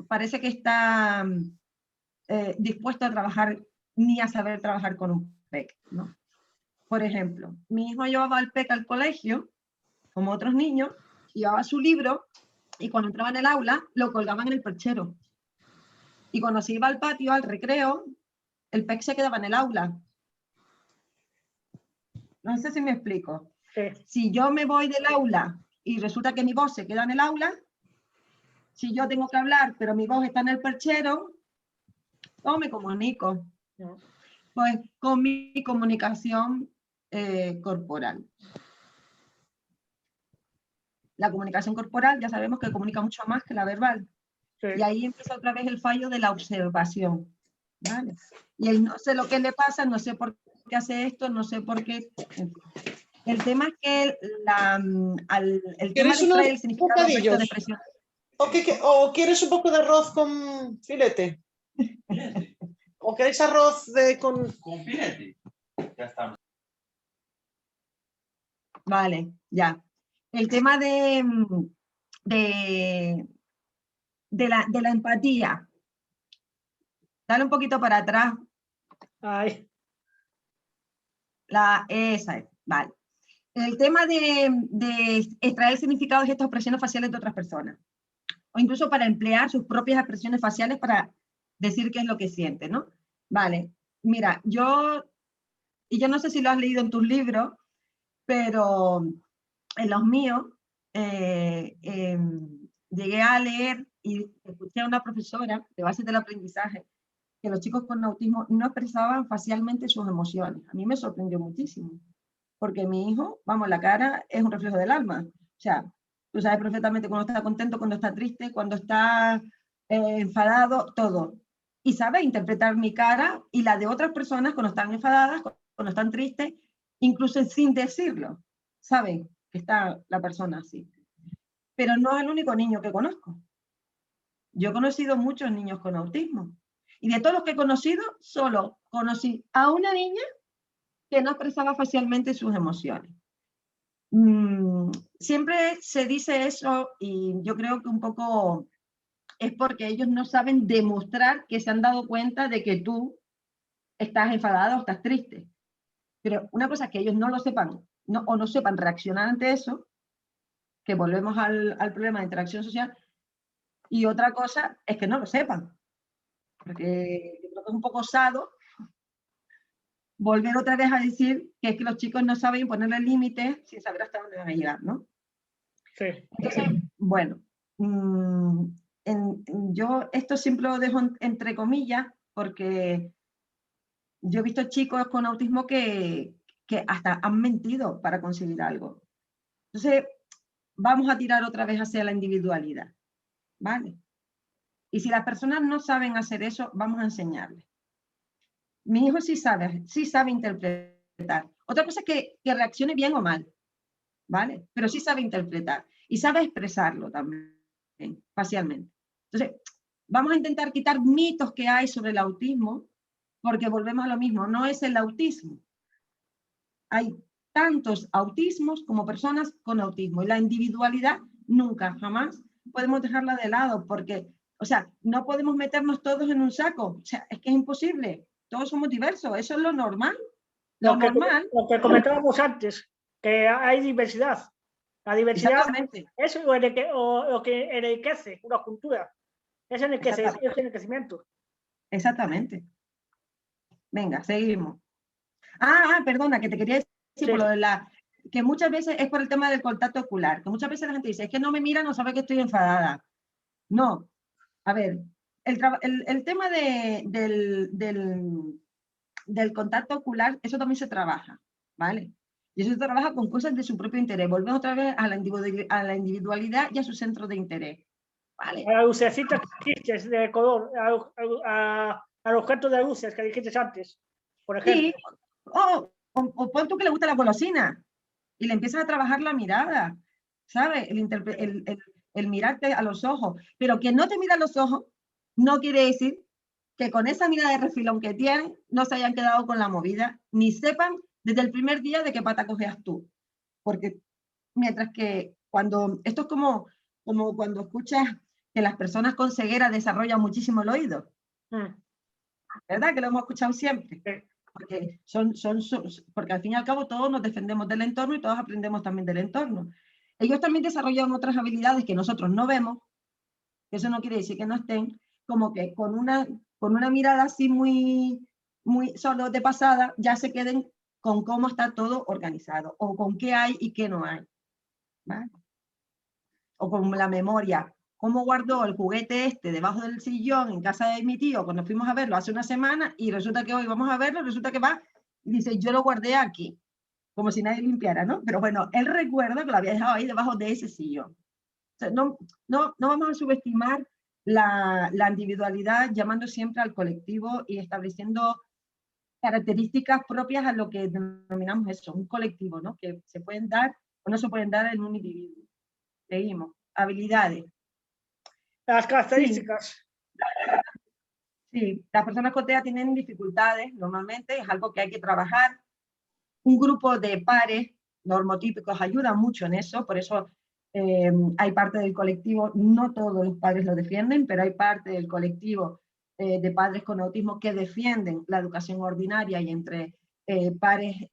parece que está dispuesto a trabajar ni a saber trabajar con un PEC, ¿no? Por ejemplo, mi hijo llevaba el PEC al colegio, como otros niños, llevaba su libro y cuando entraba en el aula lo colgaban en el perchero. Y cuando se iba al patio, al recreo, el PEC se quedaba en el aula. No sé si me explico. Sí. Si yo me voy del aula y resulta que mi voz se queda en el aula, si yo tengo que hablar pero mi voz está en el perchero, ¿cómo me comunico? No. Pues con mi comunicación corporal. La comunicación corporal ya sabemos que comunica mucho más que la verbal. Sí. Y ahí empieza otra vez el fallo de la observación. ¿Vale? Y él no sé lo que le pasa, no sé por qué hace esto, no sé por qué. El tema es que el tema de extraer el significado correcto de expresión. ¿O quieres un poco de arroz con filete? ¿O queréis arroz con filete? Ya está. Vale, ya. El tema de la empatía. Dale un poquito para atrás. Ay. Esa es, vale. El tema de extraer significados de estas expresiones faciales de otras personas. O incluso para emplear sus propias expresiones faciales para decir qué es lo que siente, ¿no? Vale, mira, yo no sé si lo has leído en tus libros, pero en los míos llegué a leer y escuché a una profesora de bases del aprendizaje que los chicos con autismo no expresaban facialmente sus emociones. A mí me sorprendió muchísimo, porque mi hijo, vamos, la cara es un reflejo del alma. O sea, tú sabes perfectamente cuando está contento, cuando está triste, cuando está enfadado, todo. Y sabe interpretar mi cara y la de otras personas cuando están enfadadas, cuando están tristes, incluso sin decirlo. Saben que está la persona así. Pero no es el único niño que conozco. Yo he conocido muchos niños con autismo. Y de todos los que he conocido, solo conocí a una niña que no expresaba facialmente sus emociones. Siempre se dice eso y yo creo que un poco es porque ellos no saben demostrar que se han dado cuenta de que tú estás enfadado o estás triste. Pero una cosa es que ellos no lo sepan o no sepan reaccionar ante eso, que volvemos al problema de interacción social, y otra cosa es que no lo sepan. Porque yo creo que es un poco osado volver otra vez a decir que es que los chicos no saben ponerle límites sin saber hasta dónde van a llegar, ¿no? Sí. Entonces, bueno, yo esto siempre lo dejo entre comillas porque yo he visto chicos con autismo que hasta han mentido para conseguir algo. Entonces, vamos a tirar otra vez hacia la individualidad, ¿vale? Y si las personas no saben hacer eso, vamos a enseñarles. Mi hijo sí sabe interpretar. Otra cosa es que reaccione bien o mal, ¿vale? Pero sí sabe interpretar y sabe expresarlo también, facialmente. Entonces, vamos a intentar quitar mitos que hay sobre el autismo, porque volvemos a lo mismo, no es el autismo. Hay tantos autismos como personas con autismo y la individualidad nunca, jamás podemos dejarla de lado, porque O sea, no podemos meternos todos en un saco. O sea, es que es imposible. Todos somos diversos. Eso es lo normal. Lo normal. Lo que comentábamos antes, que hay diversidad. La diversidad Exactamente. es lo que enriquece una cultura. Es enriquecimiento. Exactamente. Venga, seguimos. Perdona, que te quería decir Sí. por lo de que muchas veces es por el tema del contacto ocular, que muchas veces la gente dice, es que no me mira, no sabe que estoy enfadada. No, a ver, el tema del contacto ocular, eso también se trabaja, ¿vale? Y eso se trabaja con cosas de su propio interés. Volvemos otra vez a la individualidad y a su centro de interés, ¿vale? A las lucecitas que dijiste de color, al objeto de luces que dijiste antes, por ejemplo. Sí, o pon tú que le gusta la golosina y le empiezas a trabajar la mirada, ¿sabes? El mirarte a los ojos, pero que no te mira a los ojos no quiere decir que con esa mirada de refilón que tienen no se hayan quedado con la movida, ni sepan desde el primer día de qué pata cogeas tú. Porque mientras que esto es como cuando escuchas que las personas con ceguera desarrollan muchísimo el oído, ¿verdad? Que lo hemos escuchado siempre. Porque, porque al fin y al cabo todos nos defendemos del entorno y todos aprendemos también del entorno. Ellos también desarrollan otras habilidades que nosotros no vemos, que eso no quiere decir que no estén, como que con una mirada así muy solo de pasada, ya se queden con cómo está todo organizado, o con qué hay y qué no hay, ¿vale? O con la memoria, cómo guardó el juguete este debajo del sillón en casa de mi tío cuando fuimos a verlo hace una semana y resulta que hoy vamos a verlo, resulta que va y dice, yo lo guardé aquí, como si nadie limpiara, ¿no? Pero bueno, él recuerda que lo había dejado ahí debajo de ese sillón. O sea, no vamos a subestimar la individualidad, llamando siempre al colectivo y estableciendo características propias a lo que denominamos eso, un colectivo, ¿no? Que se pueden dar o no se pueden dar en un individuo. Seguimos. Habilidades. Las características. Sí, las personas con TEA tienen dificultades, normalmente, es algo que hay que trabajar. Un grupo de pares normotípicos ayuda mucho en eso, por eso hay parte del colectivo, no todos los padres lo defienden, pero hay parte del colectivo de padres con autismo que defienden la educación ordinaria y entre pares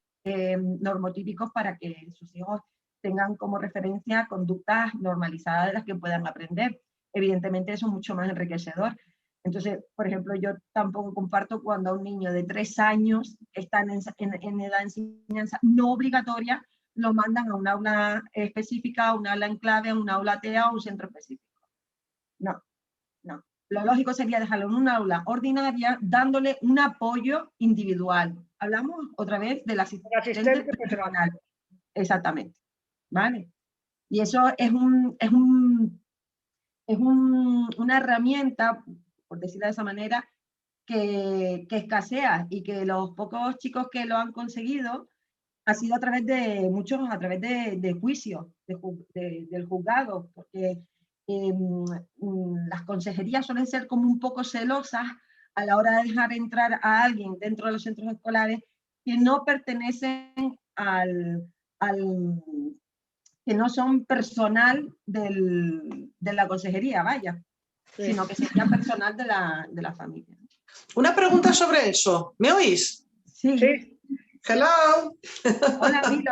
normotípicos para que sus hijos tengan como referencia conductas normalizadas de las que puedan aprender. Evidentemente eso es mucho más enriquecedor. Entonces, por ejemplo, yo tampoco comparto cuando a un niño de 3 años está en edad de enseñanza no obligatoria, lo mandan a un aula específica, a un aula en clave, a un aula TEA o un centro específico. No. Lo lógico sería dejarlo en un aula ordinaria dándole un apoyo individual. Hablamos otra vez del asistente personal. Exactamente. ¿Vale? Y eso es una herramienta, por decirlo de esa manera, que escasea y que los pocos chicos que lo han conseguido ha sido a través de juicios, del juzgado, porque las consejerías suelen ser como un poco celosas a la hora de dejar entrar a alguien dentro de los centros escolares que no pertenecen que no son personal de la consejería, vaya, sino que serían personal de la familia. Una pregunta sobre eso. ¿Me oís? Sí. Hello. Hola, Milo.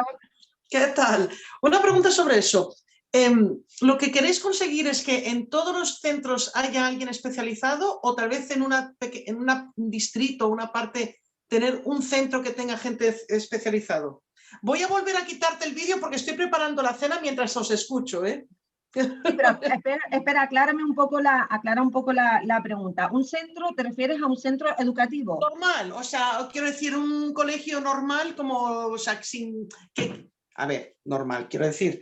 ¿Qué tal? Una pregunta sobre eso. ¿Lo que queréis conseguir es que en todos los centros haya alguien especializado o tal vez en un distrito, una parte, tener un centro que tenga gente especializado? Voy a volver a quitarte el vídeo porque estoy preparando la cena mientras os escucho, ¿eh? Sí, pero espera, aclara un poco la pregunta. ¿Un centro, te refieres a un centro educativo? Normal, o sea, quiero decir un colegio normal como, o sea, normal, quiero decir,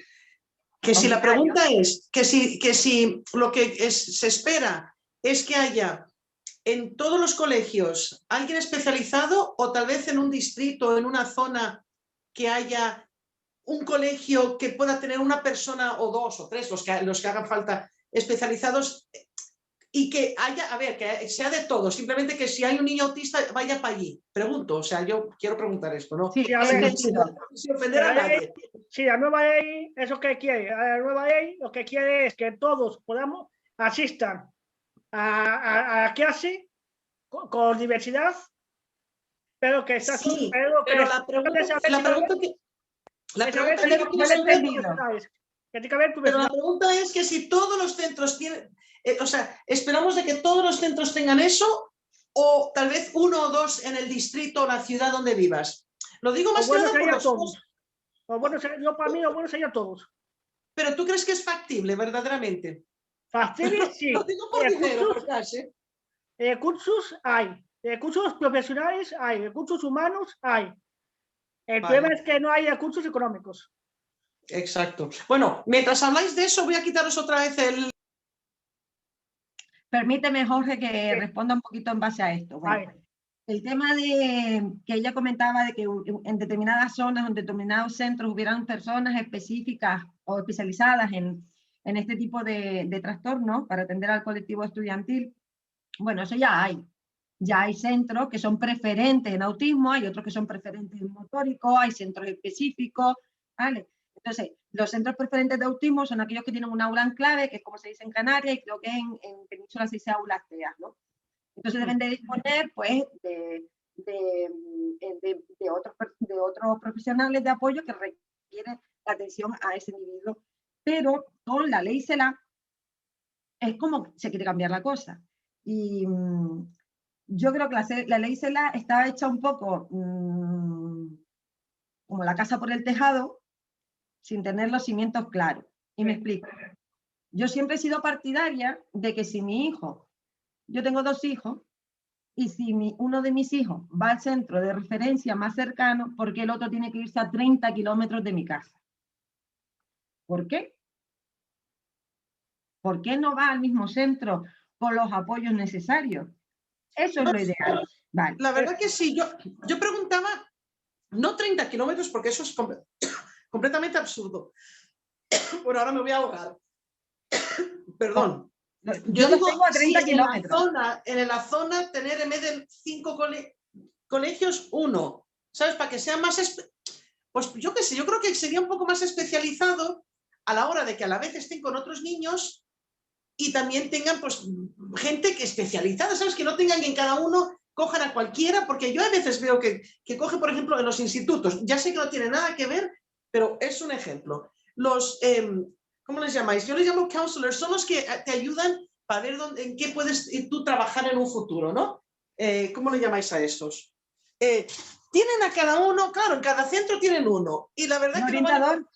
que si la pregunta es que si lo que se espera es que haya en todos los colegios alguien especializado o tal vez en un distrito, en una zona que haya un colegio que pueda tener una persona o 2 o 3, los que hagan falta, especializados y que haya, que sea de todo, simplemente que si hay un niño autista vaya para allí. Pregunto, o sea, yo quiero preguntar esto, ¿no? Sí, sin ofender a nadie. Sí, la nueva ley, ¿eso qué quiere? La nueva ley lo que quiere es que todos asistan a la clase con diversidad, pero que está Sí, pero pero la pregunta que yo quiero saber, que tiene que haber pero la diversidad. pregunta es que si todos los centros tienen, o sea, esperamos de que todos los centros tengan eso, o tal vez uno o dos en el distrito o la ciudad donde vivas. Lo digo más O bueno que nada por sería los todos. costos. O bueno, yo para mí, lo bueno sería todos. Pero ¿tú crees que es factible verdaderamente? Factible, sí. Lo digo por dinero, por cash, ¿eh? Recursos hay, recursos profesionales hay, recursos humanos hay. El Vale. problema es que no hay recursos económicos. Exacto. Bueno, mientras habláis de eso, voy a quitaros otra vez el... Permíteme, Jorge, que responda un poquito en base a esto. Bueno, el tema de que ella comentaba de que en determinadas zonas, en determinados centros hubieran personas específicas o especializadas en este tipo de trastornos para atender al colectivo estudiantil. Bueno, eso ya hay. Ya hay centros que son preferentes en autismo, hay otros que son preferentes en motórico, hay centros específicos, ¿vale? Entonces, los centros preferentes de autismo son aquellos que tienen un aula en clave, que es como se dice en Canarias, y creo que en Península se dice aulas TEA, ¿no? Entonces deben de disponer, pues, de otros profesionales de apoyo que requieren la atención a ese individuo. Pero con la ley CELA es como se quiere cambiar la cosa. Y yo creo que la ley CELA está hecha un poco como la casa por el tejado, sin tener los cimientos claros. Y me explico. Yo siempre he sido partidaria de que si mi hijo, yo tengo 2 hijos, y si uno de mis hijos va al centro de referencia más cercano, ¿por qué el otro tiene que irse a 30 kilómetros de mi casa? ¿Por qué? ¿Por qué no va al mismo centro con los apoyos necesarios? Eso es lo ideal. Vale. La verdad que sí. Yo preguntaba, no 30 kilómetros, porque eso es completamente absurdo. Bueno, ahora me voy a ahogar. Perdón. Yo digo, tengo a 30 kilómetros. En la zona tener en vez de 5 colegios, 1. ¿Sabes? Para que sea más... Pues yo qué sé, yo creo que sería un poco más especializado a la hora de que a la vez estén con otros niños y también tengan pues gente que especializada, ¿sabes? Que no tengan que en cada uno cojan a cualquiera, porque yo a veces veo que coge, por ejemplo, en los institutos, ya sé que no tiene nada que ver, pero es un ejemplo. Los, ¿cómo les llamáis? Yo les llamo counselors, son los que te ayudan para ver en qué puedes tú trabajar en un futuro, ¿no? ¿Cómo le llamáis a esos? Tienen a cada uno, claro, en cada centro tienen uno, y la verdad que orientador. no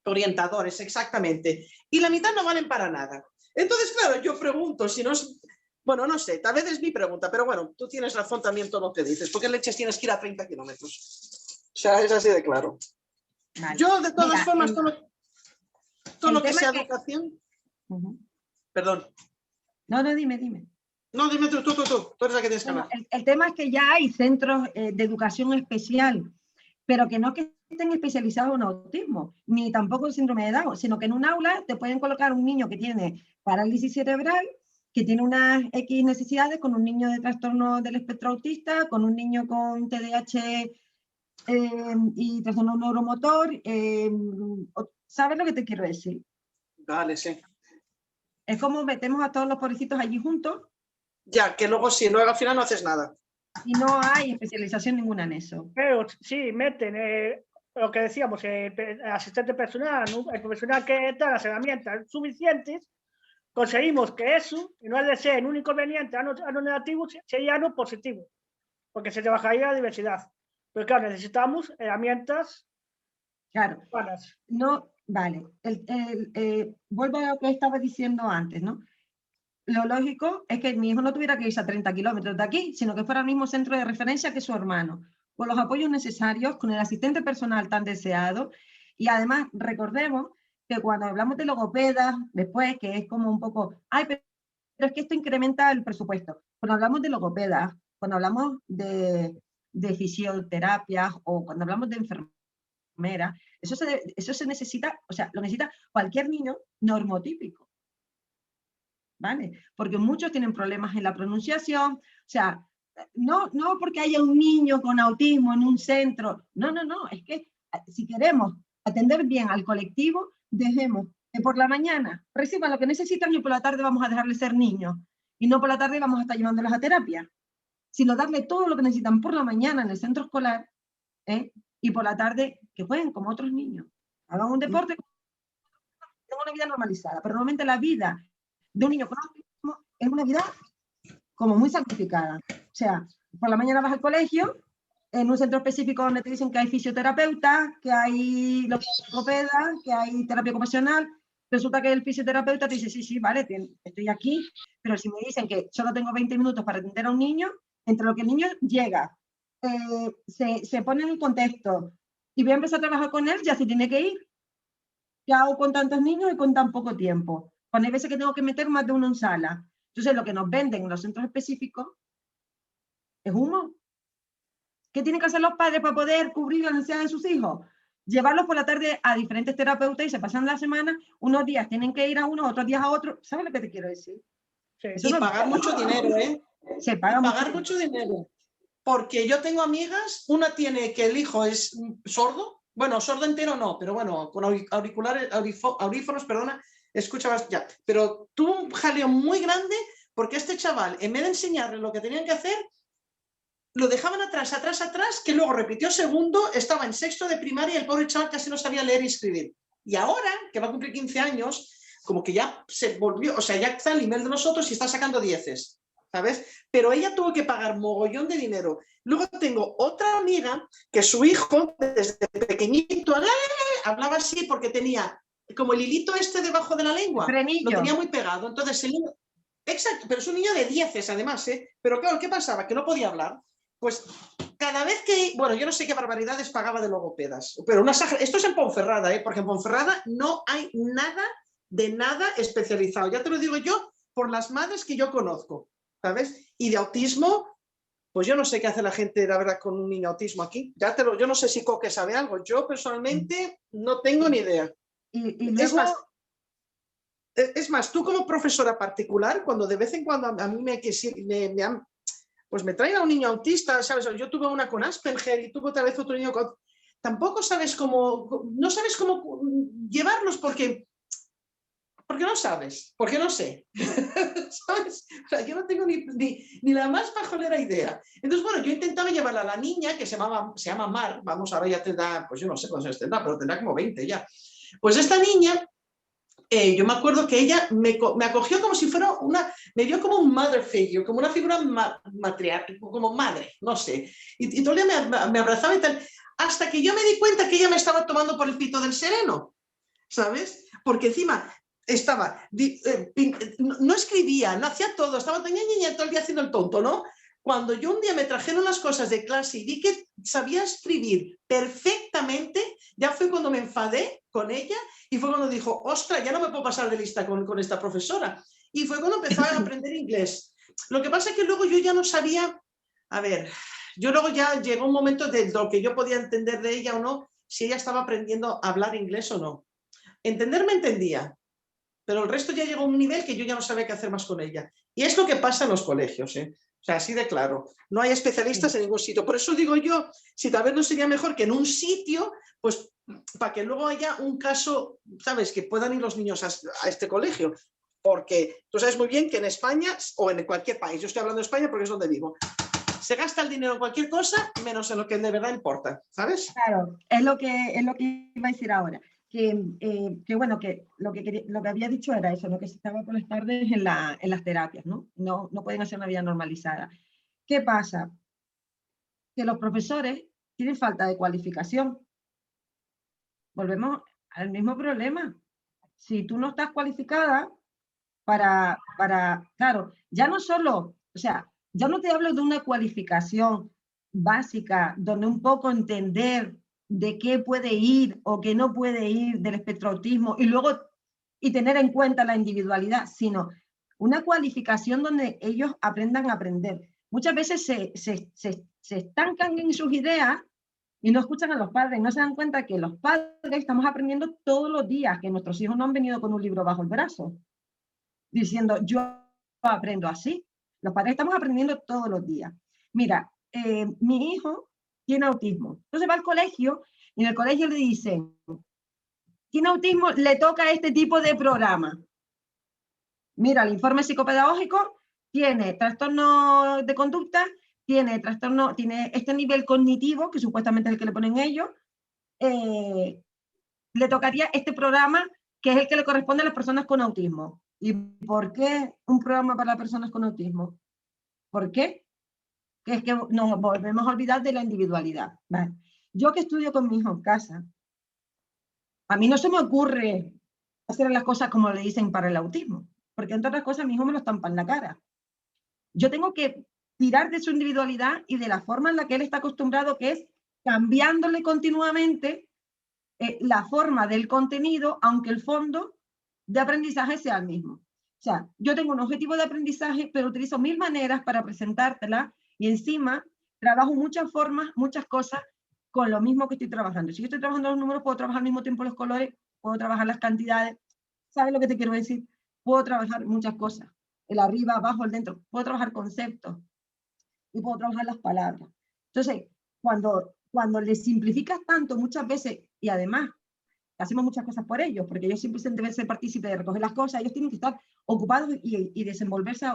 orientadores, exactamente. Y la mitad no valen para nada. Entonces, claro, yo pregunto, si no es... Bueno, no sé, tal vez es mi pregunta, pero bueno, tú tienes razón también todo lo que dices. ¿Por qué leches tienes que ir a 30 kilómetros? O sea, es así de claro. Vale. Yo, de todas formas, todo lo que sea educación... Perdón. No, dime. No, dime tú eres la que tienes que hablar. El tema es que ya hay centros de educación especial, pero que no que estén especializados en autismo, ni tampoco en síndrome de Down, sino que en un aula te pueden colocar un niño que tiene parálisis cerebral, que tiene unas X necesidades, con un niño de trastorno del espectro autista, con un niño con TDAH y trastorno neuromotor. ¿Sabes lo que te quiero decir? Vale, sí. Es como metemos a todos los pobrecitos allí juntos. Ya, que luego sí, luego al final no haces nada. Y no hay especialización ninguna en eso. Pero sí, meten lo que decíamos, el asistente personal, el profesional que da las herramientas suficientes, conseguimos que eso, y no es de ser un inconveniente a no negativo, sería no positivo, porque se trabajaría la diversidad. Pero claro, necesitamos herramientas. Claro. Buenas. No, vale. Vuelvo a lo que estaba diciendo antes, ¿no? Lo lógico es que mi hijo no tuviera que irse a 30 kilómetros de aquí, sino que fuera al mismo centro de referencia que su hermano, con los apoyos necesarios, con el asistente personal tan deseado. Y además, recordemos que cuando hablamos de logopedas, después, que es como un poco, ay, pero es que esto incrementa el presupuesto. Cuando hablamos de logopedas, cuando hablamos de fisioterapias o cuando hablamos de enfermeras, eso se necesita, o sea, lo necesita cualquier niño normotípico. ¿Vale? Porque muchos tienen problemas en la pronunciación, o sea, no porque haya un niño con autismo en un centro, no, es que si queremos atender bien al colectivo, dejemos que por la mañana reciban lo que necesitan y por la tarde vamos a dejarles ser niños. Y no por la tarde vamos a estar llevándolos a terapia, sino darle todo lo que necesitan por la mañana en el centro escolar, y por la tarde que jueguen como otros niños. Hagan un deporte, tengan una vida normalizada. Pero normalmente la vida de un niño con autismo es una vida como muy sacrificada. O sea, por la mañana vas al colegio, en un centro específico donde te dicen que hay fisioterapeuta, que hay logopedas, que hay terapia ocupacional. Resulta que el fisioterapeuta te dice, sí, sí, vale, estoy aquí, pero si me dicen que solo tengo 20 minutos para atender a un niño, entre lo que el niño llega, se pone en el contexto y voy a empezar a trabajar con él, ya se tiene que ir. ¿Qué hago con tantos niños y con tan poco tiempo? Cuando hay veces que tengo que meter más de uno en sala. Entonces, lo que nos venden en los centros específicos es humo. ¿Qué tienen que hacer los padres para poder cubrir las necesidades de sus hijos? Llevarlos por la tarde a diferentes terapeutas y se pasan la semana, unos días tienen que ir a uno, otros días a otro. ¿Sabes lo que te quiero decir? Sí. Eso Y no- pagar mucho dinero, ¿eh? Se paga Pagar mucho. mucho dinero. Porque yo tengo amigas, una tiene que el hijo es sordo, bueno, sordo entero no, pero bueno, con auriculares, audífonos, perdona, escuchabas ya. Pero tuvo un jaleo muy grande porque este chaval, en vez de enseñarle lo que tenían que hacer, lo dejaban atrás, que luego repitió segundo, estaba en sexto de primaria y el pobre chaval casi no sabía leer y escribir. Y ahora, que va a cumplir 15 años, como que ya se volvió, o sea, ya está al nivel de nosotros y está sacando 10, ¿sabes? Pero ella tuvo que pagar mogollón de dinero. Luego tengo otra amiga que su hijo, desde pequeñito, hablaba así porque tenía como el hilito este debajo de la lengua, Frenillo. lo tenía muy pegado. Entonces, el niño, exacto, pero es un niño de 10 además, ¿eh? Pero claro, ¿qué pasaba? Que no podía hablar. Pues cada vez que, bueno, yo no sé qué barbaridades pagaba de logopedas, pero esto es en Ponferrada, porque en Ponferrada no hay nada de nada especializado. Ya te lo digo yo por las madres que yo conozco, ¿sabes? Y de autismo, pues yo no sé qué hace la gente, la verdad, con un niño autismo aquí. Yo no sé si Coque sabe algo. Yo personalmente no tengo ni idea. Y luego, Es más, tú como profesora particular, cuando de vez en cuando a mí pues me traen a un niño autista, ¿sabes? Yo tuve una con Asperger y tuve otra vez otro niño con... Tampoco sabes cómo, no sabes cómo llevarlos porque no sabes, porque no sé, ¿sabes? O sea, yo no tengo ni la más pajolera idea. Entonces, bueno, yo intentaba llevarla a la niña, que se llama Mar, vamos, ahora ya tendrá, pues yo no sé cuántos años tendrá, pero tendrá como 20 ya. Pues esta niña, yo me acuerdo que ella me acogió como si fuera me dio como un mother figure, como una figura matriarcal, como madre, no sé. Y todo el día me abrazaba y tal, hasta que yo me di cuenta que ella me estaba tomando por el pito del sereno, ¿sabes? Porque encima no escribía, no hacía todo, estaba todo el día haciendo el tonto, ¿no? Cuando yo un día me trajeron las cosas de clase y vi que sabía escribir perfectamente, ya fue cuando me enfadé con ella y fue cuando dijo, ostras, ya no me puedo pasar de lista con esta profesora. Y fue cuando empezó a aprender inglés. Lo que pasa es que luego yo ya no sabía, a ver, yo luego ya llegó un momento de lo que yo podía entender de ella o no, si ella estaba aprendiendo a hablar inglés o no. Entender me entendía, pero el resto ya llegó a un nivel que yo ya no sabía qué hacer más con ella. Y es lo que pasa en los colegios, ¿eh? O sea, así de claro. No hay especialistas en ningún sitio. Por eso digo yo, si tal vez no sería mejor que en un sitio, pues para que luego haya un caso, ¿sabes? Que puedan ir los niños a este colegio. Porque tú sabes muy bien que en España o en cualquier país, yo estoy hablando de España porque es donde vivo, se gasta el dinero en cualquier cosa menos en lo que de verdad importa, ¿sabes? claro, es lo que iba a decir ahora. Que bueno, que lo que había dicho era eso, lo que se estaba por las tardes en las terapias, ¿no? No pueden hacer una vida normalizada. ¿Qué pasa? Que los profesores tienen falta de cualificación. Volvemos al mismo problema. Si tú no estás cualificada para, claro, ya no solo, o sea, ya no te hablo de una cualificación básica donde un poco entender de qué puede ir o qué no puede ir del espectro autismo y tener en cuenta la individualidad, sino una cualificación donde ellos aprendan a aprender. Muchas veces se estancan en sus ideas y no escuchan a los padres, no se dan cuenta que los padres estamos aprendiendo todos los días, que nuestros hijos no han venido con un libro bajo el brazo, diciendo yo aprendo así. Los padres estamos aprendiendo todos los días. Mira, mi hijo tiene autismo, entonces va al colegio y en el colegio le dicen, tiene autismo, le toca este tipo de programa. Mira, el informe psicopedagógico tiene trastorno de conducta, tiene trastorno, tiene este nivel cognitivo, que supuestamente es el que le ponen ellos, le tocaría este programa, que es el que le corresponde a las personas con autismo. ¿Y por qué un programa para las personas con autismo? ¿Por qué? Que es que nos volvemos a olvidar de la individualidad. ¿Vale? Yo que estudio con mi hijo en casa, a mí no se me ocurre hacer las cosas como le dicen para el autismo, porque entre otras cosas mi hijo me lo estampa en la cara. Yo tengo que tirar de su individualidad y de la forma en la que él está acostumbrado, que es cambiándole continuamente la forma del contenido, aunque el fondo de aprendizaje sea el mismo. O sea, yo tengo un objetivo de aprendizaje, pero utilizo 1000 maneras para presentártela y encima trabajo muchas formas, muchas cosas con lo mismo que estoy trabajando. Si yo estoy trabajando los números, puedo trabajar al mismo tiempo los colores, puedo trabajar las cantidades. ¿Sabes lo que te quiero decir? Puedo trabajar muchas cosas. El arriba, abajo, el dentro. Puedo trabajar conceptos y puedo trabajar las palabras. Entonces, cuando le simplificas tanto muchas veces, y además hacemos muchas cosas por ellos, porque ellos siempre deben ser partícipes de recoger las cosas, ellos tienen que estar ocupados y desenvolverse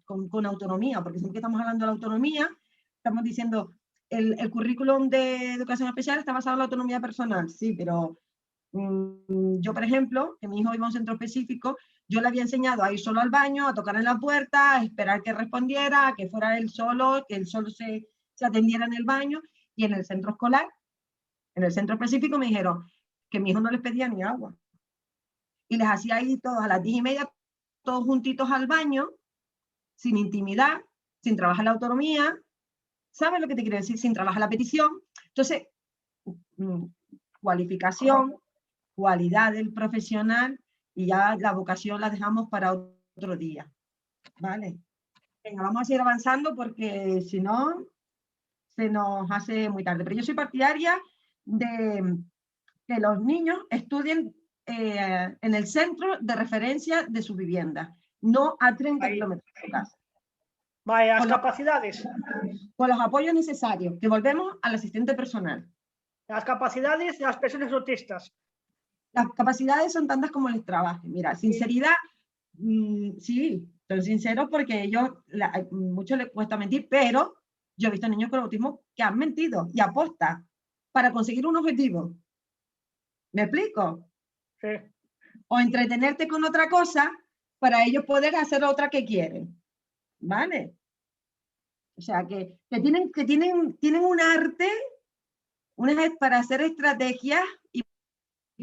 con autonomía, porque siempre que estamos hablando de la autonomía, estamos diciendo, el currículum de educación especial está basado en la autonomía personal, sí, pero yo, por ejemplo, que mi hijo iba a un centro específico, yo le había enseñado a ir solo al baño, a tocar en la puerta, a esperar que respondiera, a que fuera él solo, que él solo se atendiera en el baño, y en el centro escolar, en el centro específico, me dijeron que mi hijo no les pedía ni agua. Y les hacía ir todos a las 10:30, todos juntitos al baño, sin intimidad, sin trabajar la autonomía. ¿Sabes lo que te quiero decir? Sin trabajar la petición. Entonces, cualificación, cualidad del profesional, y ya la vocación la dejamos para otro día. ¿Vale? Venga, vamos a seguir avanzando porque si no, se nos hace muy tarde. Pero yo soy partidaria de que los niños estudien en el centro de referencia de su vivienda, no a 30 kilómetros de su casa. Vaya, las Con capacidades. Con los apoyos necesarios, que volvemos al asistente personal. Las capacidades de las personas autistas. Las capacidades son tantas como les trabaje. Mira, sinceridad, sí, son sinceros porque ellos, mucho les cuesta mentir, pero yo he visto niños con autismo que han mentido y aposta para conseguir un objetivo. ¿Me explico? Sí. O entretenerte con otra cosa para ellos poder hacer otra que quieren. ¿Vale? O sea, que tienen un arte para hacer estrategias y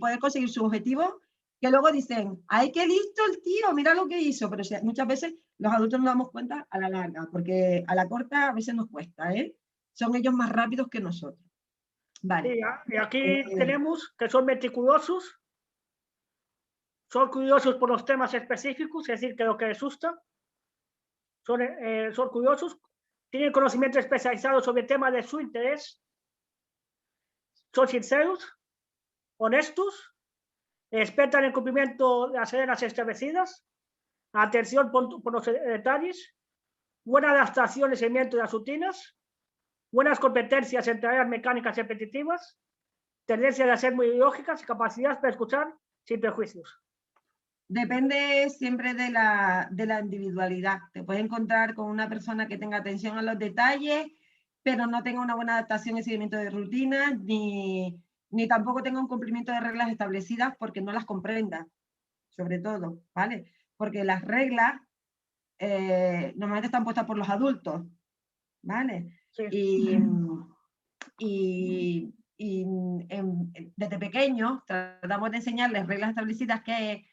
poder conseguir su objetivo, que luego dicen, ¡ay, qué listo el tío! Mira lo que hizo. Pero muchas veces los adultos nos damos cuenta a la larga, porque a la corta a veces nos cuesta, ¿eh? Son ellos más rápidos que nosotros. Vale. Sí, y aquí tenemos que son meticulosos, son curiosos por los temas específicos, es decir, que lo que les gusta, son curiosos, tienen conocimiento especializado sobre temas de su interés, son sinceros, honestos, respetan el cumplimiento de las reglas establecidas, atención por los detalles, buena adaptación y seguimiento de las rutinas, buenas competencias en tareas mecánicas repetitivas, tendencia de ser muy lógicas y capacidad para escuchar sin prejuicios. Depende siempre de la individualidad. Te puedes encontrar con una persona que tenga atención a los detalles, pero no tenga una buena adaptación y seguimiento de rutinas, ni tampoco tenga un cumplimiento de reglas establecidas porque no las comprenda, sobre todo, ¿vale? Porque las reglas normalmente están puestas por los adultos, ¿vale? Sí. Desde pequeños tratamos de enseñarles reglas establecidas que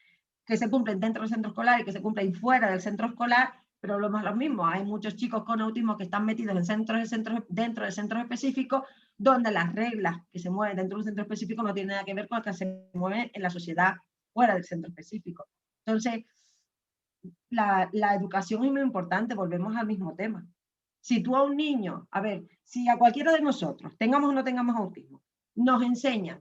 se cumplen dentro del centro escolar y que se cumplen fuera del centro escolar, pero lo mismo, hay muchos chicos con autismo que están metidos dentro de centros específicos, donde las reglas que se mueven dentro de un centro específico no tienen nada que ver con las que se mueven en la sociedad fuera del centro específico. Entonces, la educación es muy importante, volvemos al mismo tema. Si tú a un niño, a ver, si a cualquiera de nosotros, tengamos o no tengamos autismo, nos enseñan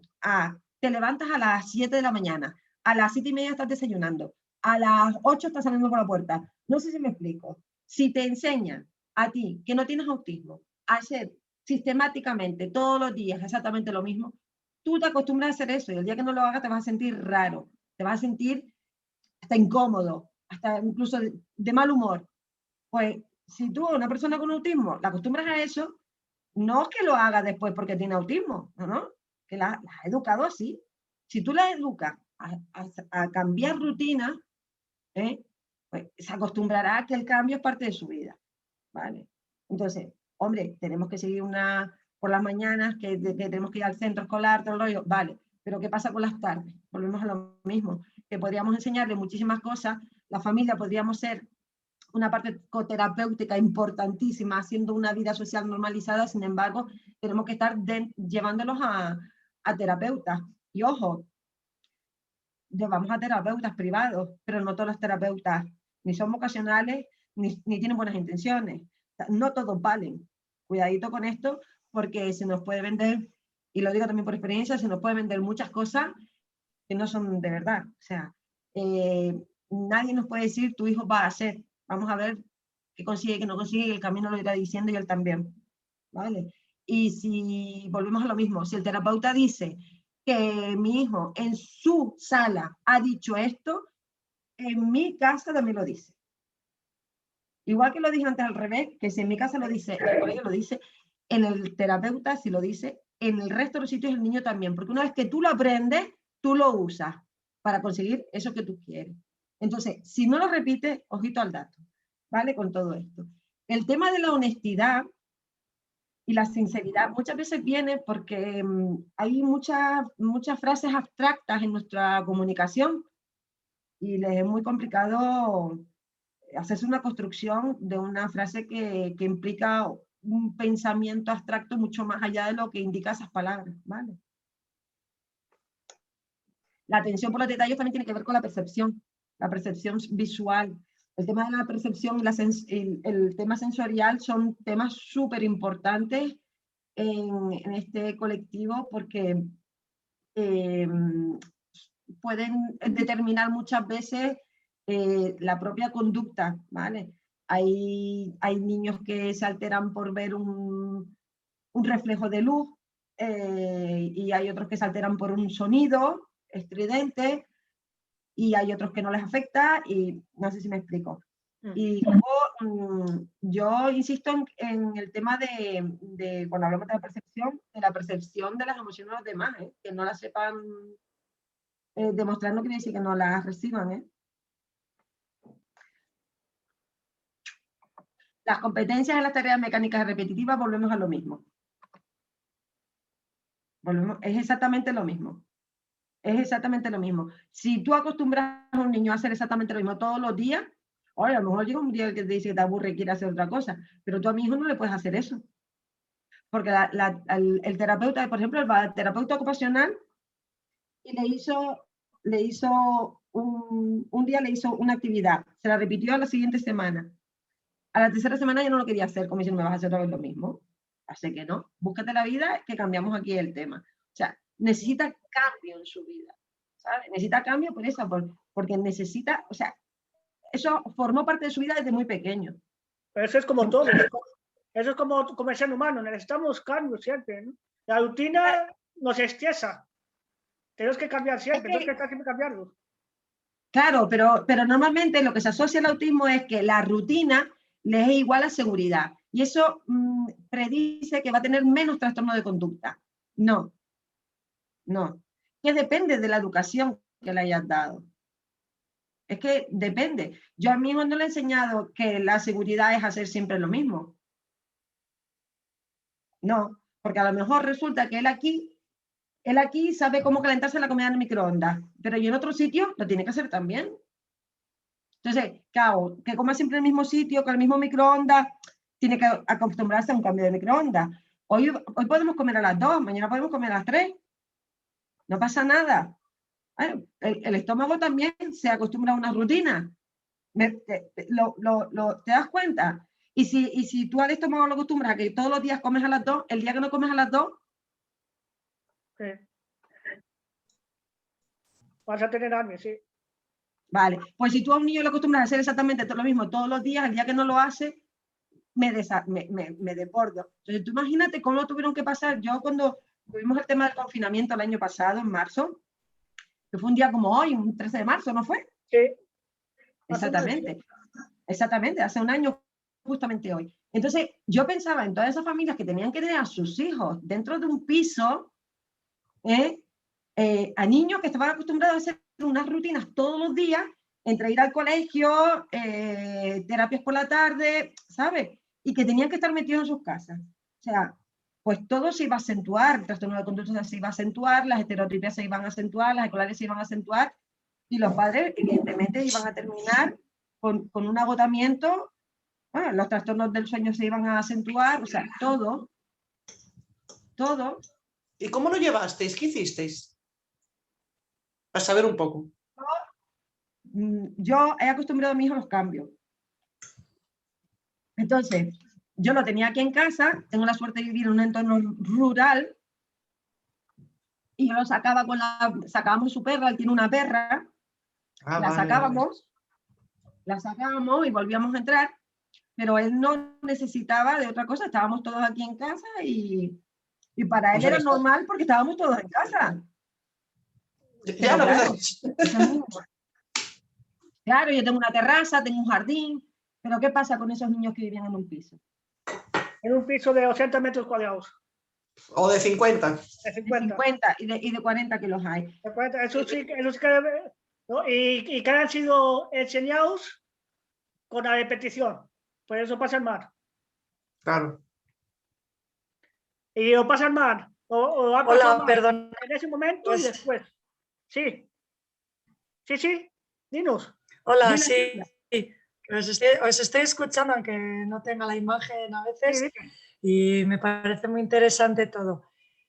te levantas a las 7 de la mañana, a las 7:30 estás desayunando, a las 8 estás saliendo por la puerta. No sé si me explico. Si te enseñan a ti que no tienes autismo a hacer sistemáticamente todos los días exactamente lo mismo, tú te acostumbras a hacer eso y el día que no lo hagas te vas a sentir raro, te vas a sentir hasta incómodo, hasta incluso de mal humor. Pues si tú, una persona con autismo, la acostumbras a eso, no es que lo haga después porque tiene autismo, no, que la has educado así. Si tú la educas a cambiar rutina, pues se acostumbrará a que el cambio es parte de su vida, ¿vale? Entonces, hombre, tenemos que seguir por las mañanas, que tenemos que ir al centro escolar, todo el rollo, vale, pero ¿qué pasa con las tardes? Volvemos a lo mismo, que podríamos enseñarle muchísimas cosas, la familia podríamos ser una parte coterapéutica importantísima, haciendo una vida social normalizada, sin embargo, tenemos que estar llevándolos a terapeutas. Y ojo, llevamos a terapeutas privados, pero no todos los terapeutas ni son vocacionales ni tienen buenas intenciones. No todos valen. Cuidadito con esto, porque se nos puede vender, y lo digo también por experiencia, se nos puede vender muchas cosas que no son de verdad. O sea, nadie nos puede decir tu hijo va a hacer. Vamos a ver qué consigue, qué no consigue, y el camino lo irá diciendo y él también. ¿Vale? Y si volvemos a lo mismo, si el terapeuta dice que mi hijo en su sala ha dicho esto, en mi casa también lo dice. Igual que lo dije antes al revés, que si en mi casa lo dice, en el colegio lo dice, en el terapeuta si lo dice, en el resto de los sitios el niño también, porque una vez que tú lo aprendes, tú lo usas para conseguir eso que tú quieres. Entonces, si no lo repites, ojito al dato, ¿vale? Con todo esto. El tema de la honestidad y la sinceridad muchas veces viene porque hay muchas frases abstractas en nuestra comunicación y les es muy complicado hacerse una construcción de una frase que implica un pensamiento abstracto mucho más allá de lo que indica esas palabras, ¿vale? La atención por los detalles también tiene que ver con la percepción visual. El tema de la percepción y el tema sensorial son temas súper importantes en este colectivo porque pueden determinar muchas veces la propia conducta, ¿vale? Hay niños que se alteran por ver un reflejo de luz y hay otros que se alteran por un sonido estridente y hay otros que no les afecta y no sé si me explico. Y yo insisto en el tema de cuando hablamos de la percepción de las emociones de los demás, que no las sepan demostrar no quiere decir que no las reciban. Las competencias en las tareas mecánicas repetitivas, volvemos a lo mismo. Es exactamente lo mismo. Es exactamente lo mismo. Si tú acostumbras a un niño a hacer exactamente lo mismo todos los días, oye, a lo mejor llega un día que te dice que te aburre y quiere hacer otra cosa, pero tú a mi hijo no le puedes hacer eso. Porque el terapeuta, por ejemplo, el terapeuta ocupacional, y le hizo un día le hizo una actividad, se la repitió a la siguiente semana. A la tercera semana ya no lo quería hacer, como diciendo, me vas a hacer otra vez lo mismo. Así que no, búscate la vida, que cambiamos aquí el tema. O sea, necesita cambio en su vida, ¿sabes? Necesita cambio por eso, porque necesita, o sea, eso formó parte de su vida desde muy pequeño. Pero eso es como todo, eso es como el ser humano, necesitamos cambio siempre, ¿no? La rutina nos estresa, tenemos que cambiar siempre, tenemos que estar siempre cambiando. Claro, pero normalmente lo que se asocia al autismo es que la rutina le es igual a seguridad. Y eso predice que va a tener menos trastorno de conducta. No. Que depende de la educación que le hayas dado. Es que depende. Yo a mi hijo no le he enseñado que la seguridad es hacer siempre lo mismo. No, porque a lo mejor resulta que él aquí sabe cómo calentarse la comida en el microondas, pero yo en otro sitio lo tiene que hacer también. Entonces, claro, que coma siempre en el mismo sitio, con el mismo microondas, tiene que acostumbrarse a un cambio de microondas. Hoy podemos comer a las 2, mañana podemos comer a las 3. No pasa nada. El estómago también se acostumbra a una rutina. ¿Te das cuenta? Y si tú al estómago lo acostumbras a que todos los días comes a las 2, el día que no comes a las 2, vas a tener hambre, sí. Vale, pues si tú a un niño lo acostumbras a hacer exactamente todo lo mismo todos los días, el día que no lo hace, me desbordo. Entonces tú imagínate cómo lo tuvieron que pasar. Yo cuando tuvimos el tema del confinamiento el año pasado, en marzo, que fue un día como hoy, un 13 de marzo, ¿no fue? Sí. Hace un año. Exactamente, exactamente, hace un año justamente hoy. Entonces, yo pensaba en todas esas familias que tenían que tener a sus hijos dentro de un piso, a niños que estaban acostumbrados a hacer unas rutinas todos los días, entre ir al colegio, terapias por la tarde, ¿sabes? Y que tenían que estar metidos en sus casas. O sea, pues todo se iba a acentuar, el trastorno de conducta se iba a acentuar, las estereotipias se iban a acentuar, las escolares se iban a acentuar, y los padres, evidentemente, iban a terminar con un agotamiento. Bueno, los trastornos del sueño se iban a acentuar, o sea, todo. ¿Y cómo lo llevasteis? ¿Qué hicisteis? Para saber un poco. Yo he acostumbrado a mi hijo a los cambios. Entonces, yo lo tenía aquí en casa, tengo la suerte de vivir en un entorno rural, y yo lo sacaba sacábamos su perra, él tiene una perra, Ah, la vale, sacábamos y volvíamos a entrar, pero él no necesitaba de otra cosa, estábamos todos aquí en casa y para él O sea, era normal porque estábamos todos en casa. Ya, la verdad. Claro, yo tengo una terraza, tengo un jardín, pero ¿qué pasa con esos niños que vivían en un piso? En un piso de 80 metros cuadrados. O de 50. De De 50. 50 y de 40 que los hay. De 40, eso sí que ¿no? Y que han sido enseñados con la repetición. Por eso pasan mal. Claro. Y lo pasan mal. O han Hola, pasado mal perdón. en ese momento y Pues- después. Sí. Sí. Dinos. Hola, Dile, sí. Os estoy escuchando, aunque no tenga la imagen a veces, Sí. y me parece muy interesante todo.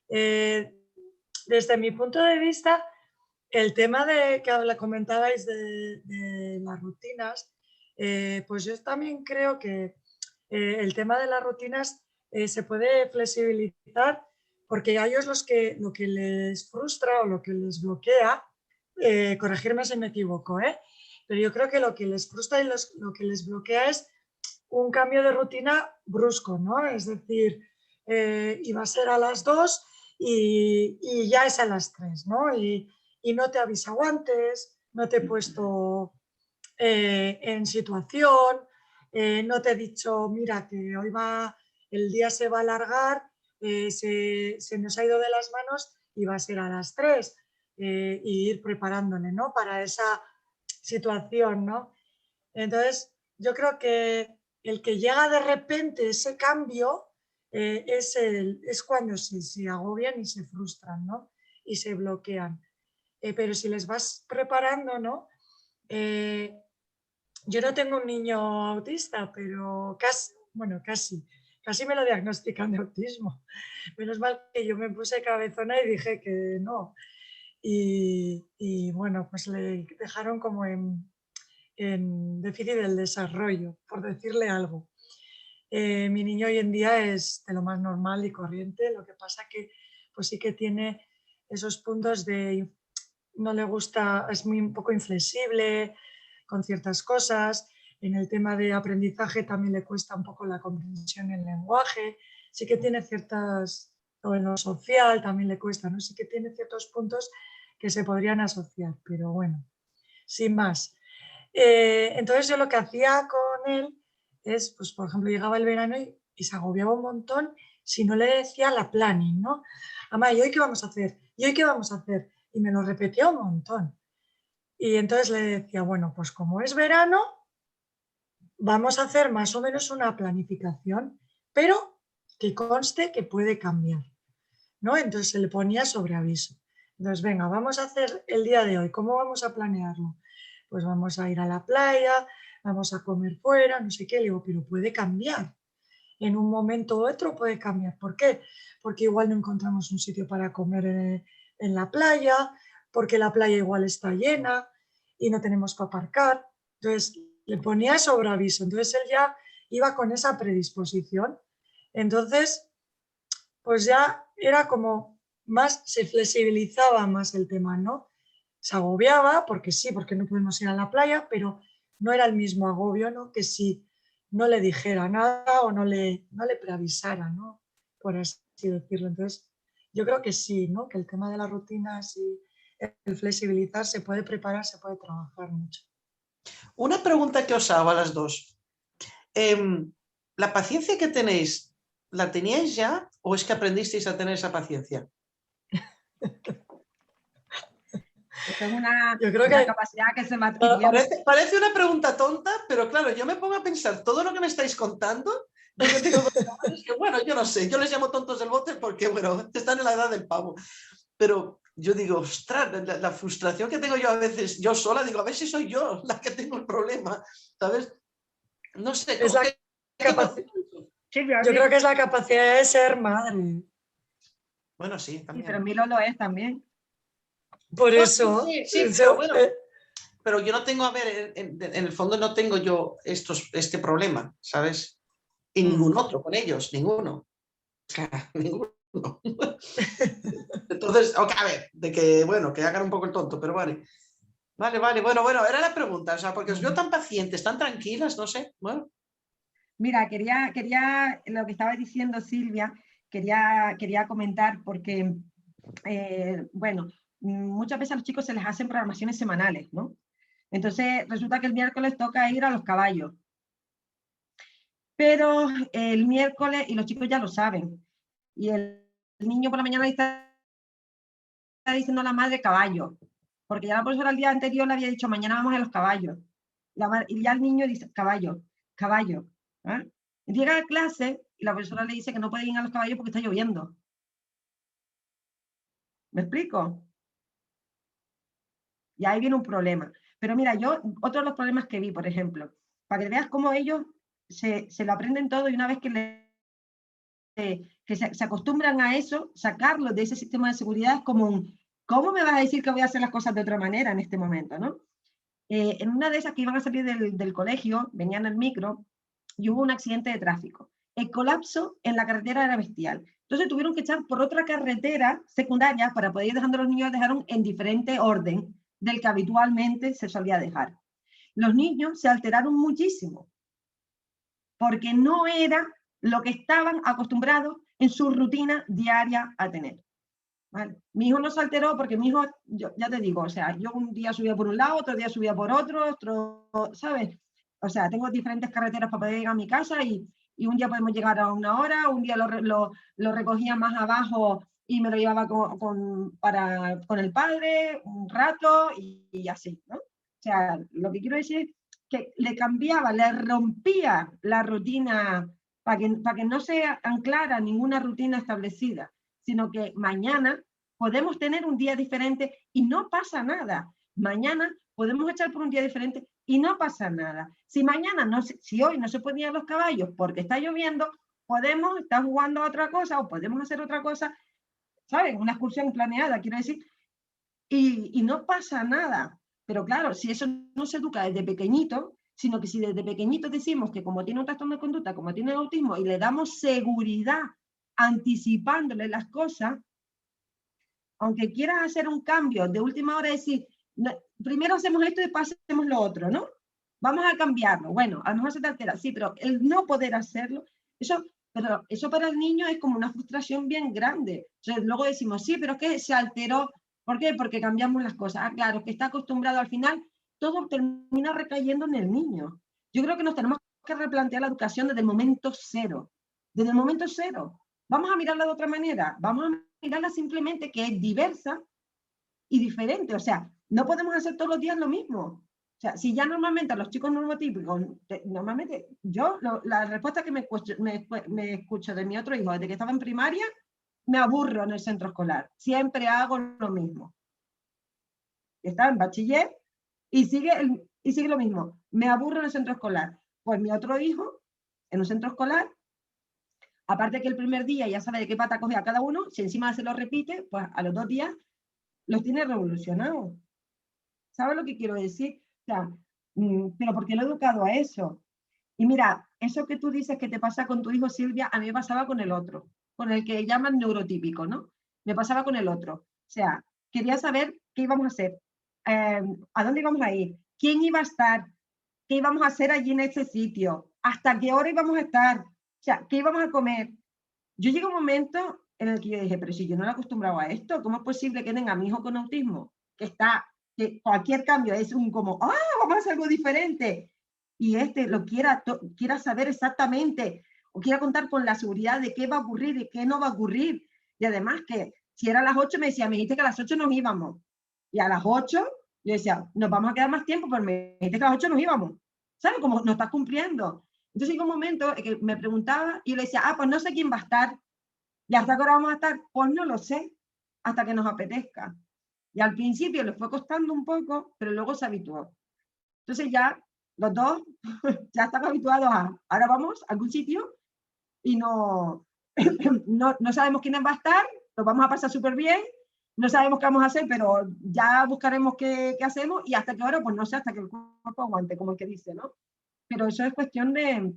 Desde mi punto de vista, el tema de que comentabais de las rutinas, pues yo también creo que el tema de las rutinas se puede flexibilizar, porque a ellos lo que les frustra o lo que les bloquea, corregirme si me equivoco, pero yo creo que lo que les frustra y lo que les bloquea es un cambio de rutina brusco, ¿no? Es decir, iba a ser a las 2 y ya es a las 3, ¿no? Y no te he avisado antes, no te he puesto en situación, no te he dicho, mira, que hoy el día se va a alargar, se nos ha ido de las manos y va a ser a las 3, y ir preparándole, ¿no? Para esa situación, ¿no? Entonces, yo creo que el que llega de repente ese cambio es cuando se agobian y se frustran, ¿no? Y se bloquean. Pero si les vas preparando, ¿no? Yo no tengo un niño autista, pero casi me lo diagnostican de autismo. Menos mal que yo me puse cabezona y dije que no. Y bueno, pues le dejaron como en déficit del desarrollo, por decirle algo. Mi niño hoy en día es de lo más normal y corriente, lo que pasa que pues sí que tiene esos puntos de no le gusta, es muy un poco inflexible con ciertas cosas. En el tema de aprendizaje también le cuesta un poco la comprensión en lenguaje, sí que tiene ciertas, o en lo social también le cuesta, ¿no? Sí que tiene ciertos puntos que se podrían asociar, pero bueno, sin más. Entonces yo lo que hacía con él es, pues por ejemplo, llegaba el verano y se agobiaba un montón si no le decía la planning, ¿no? Mamá, ¿y hoy qué vamos a hacer? ¿Y hoy qué vamos a hacer? Y me lo repetía un montón. Y entonces le decía, bueno, pues como es verano, vamos a hacer más o menos una planificación, pero que conste que puede cambiar, ¿no? Entonces se le ponía sobre aviso. Entonces, venga, vamos a hacer el día de hoy, ¿cómo vamos a planearlo? Pues vamos a ir a la playa, vamos a comer fuera, no sé qué. Le digo, pero puede cambiar. En un momento u otro puede cambiar. ¿Por qué? Porque igual no encontramos un sitio para comer en la playa, porque la playa igual está llena y no tenemos para aparcar. Entonces, le ponía sobre aviso. Entonces, él ya iba con esa predisposición. Entonces, pues ya era como más, se flexibilizaba más el tema, ¿no? Se agobiaba, porque sí, porque no pudimos ir a la playa, pero no era el mismo agobio, ¿no? Que si no le dijera nada o no le preavisara, ¿no? Por así decirlo. Entonces, yo creo que sí, ¿no? Que el tema de las rutinas y el flexibilizar se puede preparar, se puede trabajar mucho. Una pregunta que os hago a las dos. ¿La paciencia que tenéis, la teníais ya o es que aprendisteis a tener esa paciencia? Eso es una, Yo creo una que capacidad que se va adquiriendo. Parece una pregunta tonta, pero claro, yo me pongo a pensar todo lo que me estáis contando. Yo tengo dos chavales que, bueno, yo no sé, yo les llamo tontos del bote porque, bueno, están en la edad del pavo. Pero yo digo, ostras, la frustración que tengo yo a veces, yo sola, digo, a ver si soy yo la que tengo el problema, ¿sabes? No sé, es la capacidad. Silvia, Yo creo que es la capacidad de ser madre. Bueno, sí, Sí, también. pero Milo lo es también. Por Bueno, eso. sí, pero bueno, pero yo no tengo, a ver, en el fondo no tengo yo este problema, ¿sabes? Y ningún otro con ellos, ninguno. O sea, ninguno. Entonces, okay, a ver, de que, bueno, que hagan un poco el tonto, pero vale. Vale, bueno, era la pregunta, o sea, porque os veo tan pacientes, tan tranquilas, no sé, bueno. Mira, quería lo que estaba diciendo Silvia, quería comentar porque, bueno, muchas veces a los chicos se les hacen programaciones semanales, ¿no? Entonces resulta que el miércoles toca ir a los caballos. Pero el miércoles, y los chicos ya lo saben, y el niño por la mañana está diciendo a la madre caballo, porque ya la profesora el día anterior le había dicho mañana vamos a los caballos. Y ya el niño dice caballo, caballo. ¿Eh? Llega a clase y la profesora le dice que no puede ir a los caballos porque está lloviendo. ¿Me explico? Y ahí viene un problema. Pero mira, otro de los problemas que vi, por ejemplo, para que veas cómo ellos se lo aprenden todo y una vez que se acostumbran a eso, sacarlos de ese sistema de seguridad es como un, ¿cómo me vas a decir que voy a hacer las cosas de otra manera en este momento, no? En una de esas que iban a salir del colegio, venían en el micro y hubo un accidente de tráfico. El colapso en la carretera era bestial. Entonces tuvieron que echar por otra carretera secundaria para poder ir dejando a los niños, dejaron en diferente orden del que habitualmente se solía dejar. Los niños se alteraron muchísimo porque no era lo que estaban acostumbrados en su rutina diaria a tener. ¿Vale? Mi hijo no se alteró porque mi hijo, ya te digo, o sea, yo un día subía por un lado, otro día subía por otro, ¿sabes? O sea, tengo diferentes carreteras para poder llegar a mi casa y un día podemos llegar a una hora, un día lo recogía más abajo y me lo llevaba con el padre un rato y así, ¿no? O sea, lo que quiero decir es que le cambiaba, le rompía la rutina para que no se anclara ninguna rutina establecida, sino que mañana podemos tener un día diferente y no pasa nada. Mañana podemos echar por un día diferente y no pasa nada. Si hoy no se pueden ir a los caballos porque está lloviendo, podemos estar jugando a otra cosa o podemos hacer otra cosa, ¿sabes? Una excursión planeada, quiero decir, y no pasa nada. Pero claro, si eso no se educa desde pequeñito, sino que si desde pequeñito decimos que como tiene un trastorno de conducta, como tiene autismo, y le damos seguridad anticipándole las cosas, aunque quieras hacer un cambio de última hora, decir, no, primero hacemos esto y después hacemos lo otro, ¿no? Vamos a cambiarlo. Bueno, a lo mejor se te altera, sí, pero el no poder hacerlo, pero eso para el niño es como una frustración bien grande. Entonces, luego decimos, sí, pero es que se alteró. ¿Por qué? Porque cambiamos las cosas. Ah, claro, que está acostumbrado al final, todo termina recayendo en el niño. Yo creo que nos tenemos que replantear la educación desde el momento cero. Desde el momento cero. Vamos a mirarla de otra manera. Vamos a mirarla simplemente que es diversa y diferente. O sea, no podemos hacer todos los días lo mismo. O sea, si ya normalmente a los chicos normotípicos, normalmente la respuesta que me escucho de mi otro hijo desde que estaba en primaria, me aburro en el centro escolar. Siempre hago lo mismo. Está en bachiller y sigue lo mismo. Me aburro en el centro escolar. Pues mi otro hijo, en un centro escolar, aparte que el primer día ya sabe de qué pata coge a cada uno, si encima se lo repite, pues a los 2 días los tiene revolucionados. ¿Sabes lo que quiero decir? O sea, pero porque lo he educado a eso. Y mira, eso que tú dices que te pasa con tu hijo Silvia, a mí me pasaba con el otro, con el que llaman neurotípico, ¿no? Me pasaba con el otro. O sea, quería saber qué íbamos a hacer, a dónde íbamos a ir, quién iba a estar, qué íbamos a hacer allí en ese sitio, hasta qué hora íbamos a estar, o sea, qué íbamos a comer. Yo llegué a un momento en el que yo dije, pero si yo no lo he acostumbrado a esto, ¿cómo es posible que tenga a mi hijo con autismo? Que cualquier cambio es un como, ¡ah, vamos a hacer algo diferente! Y lo quiera saber exactamente, o quiera contar con la seguridad de qué va a ocurrir y qué no va a ocurrir. Y además que si era a las 8 me decía, me dijiste que a las 8 nos íbamos. Y a las 8 yo decía, nos vamos a quedar más tiempo, pero me dijiste que a las 8 nos íbamos. ¿Sabes? Como no estás cumpliendo. Entonces llegó un momento en que me preguntaba y le decía, pues no sé quién va a estar. ¿Y hasta qué hora vamos a estar? Pues no lo sé, hasta que nos apetezca. Y al principio le fue costando un poco, pero luego se habituó. Entonces ya los dos ya están habituados ahora vamos a algún sitio y no sabemos quién va a estar, lo vamos a pasar súper bien, no sabemos qué vamos a hacer, pero ya buscaremos qué hacemos y hasta qué hora, pues no sé, hasta que el cuerpo aguante, como el que dice, ¿no? Pero eso es cuestión de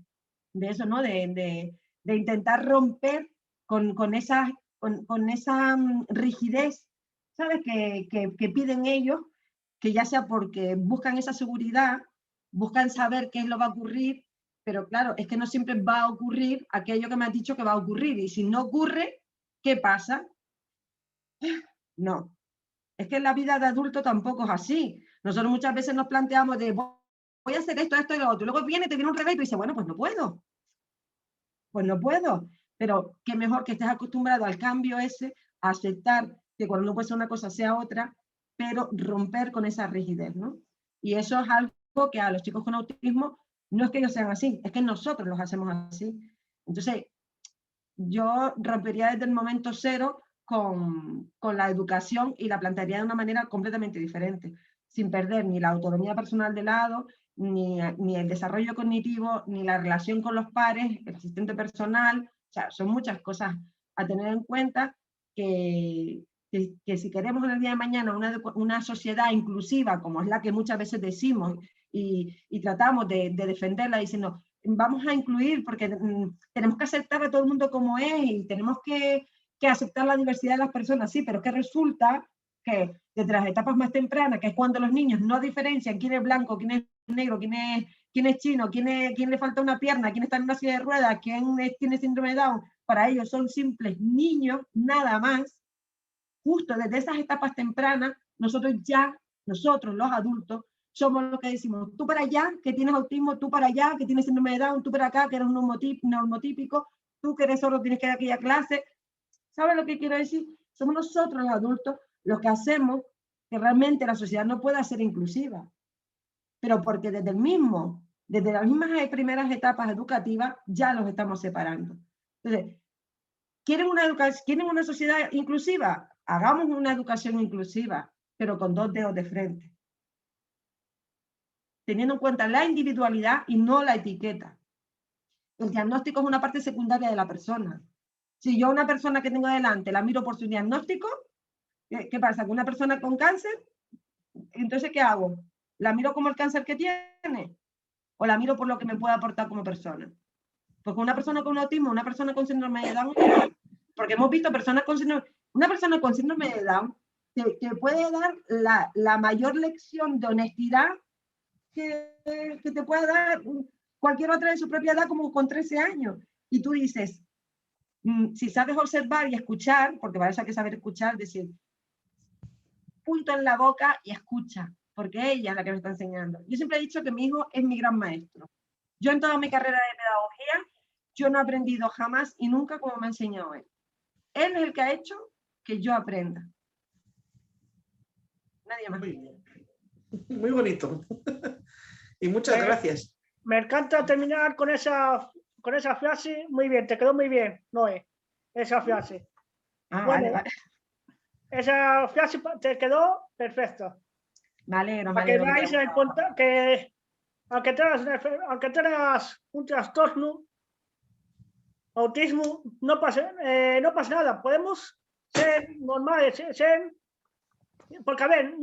eso, ¿no? De intentar romper con esa rigidez, ¿sabes? Que piden ellos, que ya sea porque buscan esa seguridad, buscan saber qué es lo que va a ocurrir, pero claro, es que no siempre va a ocurrir aquello que me has dicho que va a ocurrir, y si no ocurre, ¿qué pasa? No, es que en la vida de adulto tampoco es así. Nosotros muchas veces nos planteamos de voy a hacer esto, esto y lo otro, y luego te viene un revés y dices, bueno, pues no puedo. Pues no puedo, pero qué mejor que estés acostumbrado al cambio ese, a aceptar que cuando no puede ser una cosa sea otra, pero romper con esa rigidez, ¿no? Y eso es algo que a los chicos con autismo no es que ellos sean así, es que nosotros los hacemos así. Entonces, yo rompería desde el momento cero con la educación y la plantearía de una manera completamente diferente, sin perder ni la autonomía personal de lado, ni el desarrollo cognitivo, ni la relación con los pares, el asistente personal. O sea, son muchas cosas a tener en cuenta que si queremos en el día de mañana una sociedad inclusiva, como es la que muchas veces decimos y tratamos de defenderla diciendo, vamos a incluir porque tenemos que aceptar a todo el mundo como es y tenemos que aceptar la diversidad de las personas, sí, pero es que resulta que desde las etapas más tempranas, que es cuando los niños no diferencian quién es blanco, quién es negro, quién es chino, quién le falta una pierna, quién está en una silla de ruedas, quién tiene síndrome de Down, para ellos son simples niños, nada más. Justo desde esas etapas tempranas, nosotros los adultos, somos los que decimos, tú para allá, que tienes autismo, tú para allá, que tienes síndrome de Down, tú para acá, que eres un normotípico, tú que eres solo tienes que ir a aquella clase. ¿Sabes lo que quiero decir? Somos nosotros los adultos los que hacemos que realmente la sociedad no pueda ser inclusiva. Pero porque desde las mismas primeras etapas educativas ya los estamos separando. Entonces, ¿quieren una sociedad inclusiva? Hagamos una educación inclusiva, pero con 2 dedos de frente. Teniendo en cuenta la individualidad y no la etiqueta. El diagnóstico es una parte secundaria de la persona. Si yo a una persona que tengo delante la miro por su diagnóstico, ¿qué pasa? ¿Con una persona con cáncer? Entonces, ¿qué hago? ¿La miro como el cáncer que tiene? ¿O la miro por lo que me puede aportar como persona? Porque una persona con autismo, una persona con síndrome de Down, porque hemos visto personas con síndrome, una persona con síndrome de Down te puede dar la mayor lección de honestidad que te pueda dar cualquier otra de su propia edad, como con 13 años. Y tú dices, si sabes observar y escuchar, porque para eso hay que saber escuchar, decir, punto en la boca y escucha, porque ella es la que me está enseñando. Yo siempre he dicho que mi hijo es mi gran maestro. Yo en toda mi carrera de pedagogía, yo no he aprendido jamás y nunca como me ha enseñado él. Él es el que ha hecho que yo aprenda. Nadie más. Muy bien. Muy bonito. Y muchas gracias. Me encanta terminar con esa frase. Muy bien, te quedó muy bien, Noé, esa frase. Bueno, vale. Esa frase te quedó perfecta. Me alegro. Para que veáis que aunque tengas un trastorno, autismo, no pasa nada. Podemos ser normales, porque a ver,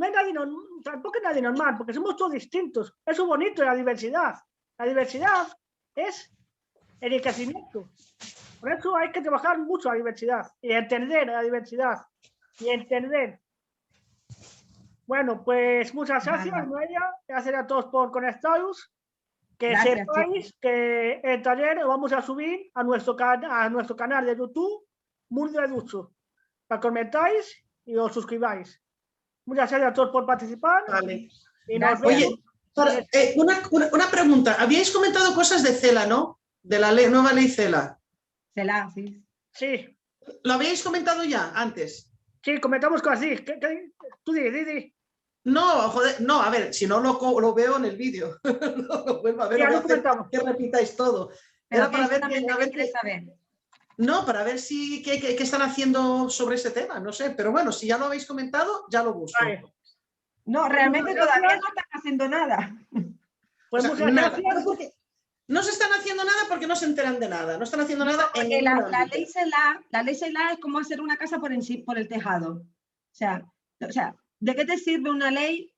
tampoco es nadie normal, porque somos todos distintos. Eso es bonito de la diversidad. La diversidad es enriquecimiento. Por eso hay que trabajar mucho la diversidad y entender la diversidad y entender. Bueno, pues muchas gracias, Noelia. Gracias a todos por conectaros. Que sepáis que el taller lo vamos a subir a nuestro canal de YouTube muy de ducho, para que os metáis y os suscribáis. Muchas gracias a todos por participar. Vale. Y nos Gracias. vemos. Oye, una pregunta. Habíais comentado cosas de CELA, ¿no? De la nueva ley CELA. Sí. Sí, ¿Lo habíais comentado ya antes? sí, comentamos cosas así. Tú di. No, joder, no, a ver, si no lo veo en el vídeo. No lo vuelvo a ver, Ya no voy lo a hacer comentamos. que repitáis todo. Pero Era para ver, exactamente a qué ver quieres saber. no, para ver si qué están haciendo sobre ese tema, no sé, pero bueno, si ya lo habéis comentado, ya lo busco. Vale, No, Pues realmente muchas todavía gracias. no están haciendo nada. pues O sea, muchas nada. gracias. Pero porque no se están haciendo nada porque no se enteran de nada, no están haciendo nada en Porque ningún la ámbito. ley CELA es como hacer una casa por el tejado. O sea, ¿de qué te sirve una ley,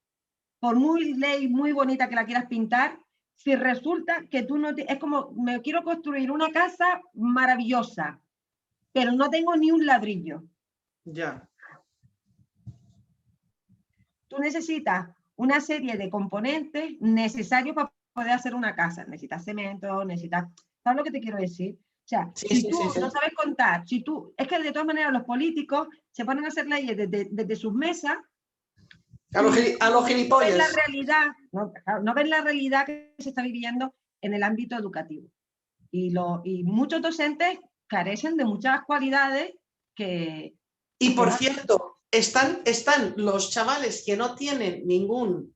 por muy ley muy bonita que la quieras pintar, si resulta que tú no es como, me quiero construir una casa maravillosa, pero no tengo ni un ladrillo? Ya. Tú necesitas una serie de componentes necesarios para poder hacer una casa. Necesitas cemento, ¿sabes lo que te quiero decir? O sea, Sí, si sí, tú sí, sí. no sabes contar, es que de todas maneras los políticos se ponen a hacer leyes desde sus mesas. A los no ven la gilipollas. realidad, no ven la realidad que se está viviendo en el ámbito educativo. Y muchos docentes carecen de muchas cualidades que... Y por cierto, están los chavales que no tienen ningún,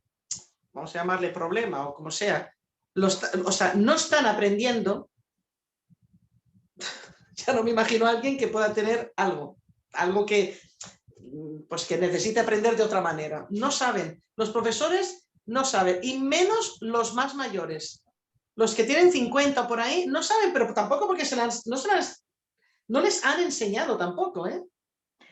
vamos a llamarle problema o como sea, o sea, no están aprendiendo. Ya no me imagino a alguien que pueda tener algo que, pues que necesite aprender de otra manera. No saben, los profesores no saben, y menos los más mayores. Los que tienen 50 por ahí no saben, pero tampoco porque no les han enseñado tampoco, ¿eh?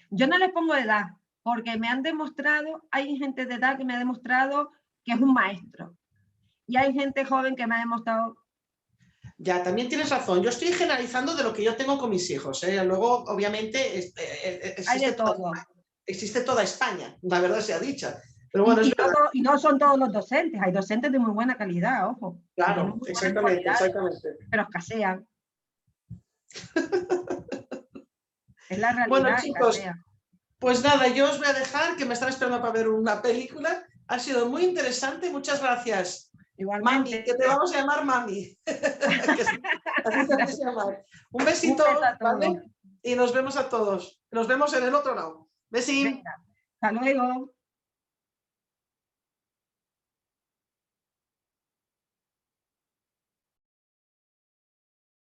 Yo no les pongo edad, porque me han demostrado, hay gente de edad que me ha demostrado que es un maestro. Y hay gente joven que me ha demostrado... Ya, también tienes razón. Yo estoy generalizando de lo que yo tengo con mis hijos, ¿eh? Luego, obviamente, Hay de todo. existe toda España, la verdad sea dicha. Pero bueno, es verdad. Y no son todos los docentes, hay docentes de muy buena calidad, ojo. Claro, exactamente. Pero escasean. Es la realidad. Bueno, chicos, escasea. pues nada, yo os voy a dejar, que me están esperando para ver una película. Ha sido muy interesante, muchas gracias. Igualmente. Mami, que te vamos a llamar Mami. Así te vas a llamar. Un besito, Un beso a todos. ¿vale? Y nos vemos a todos. Nos vemos en el otro lado. Besín. Venga, hasta luego.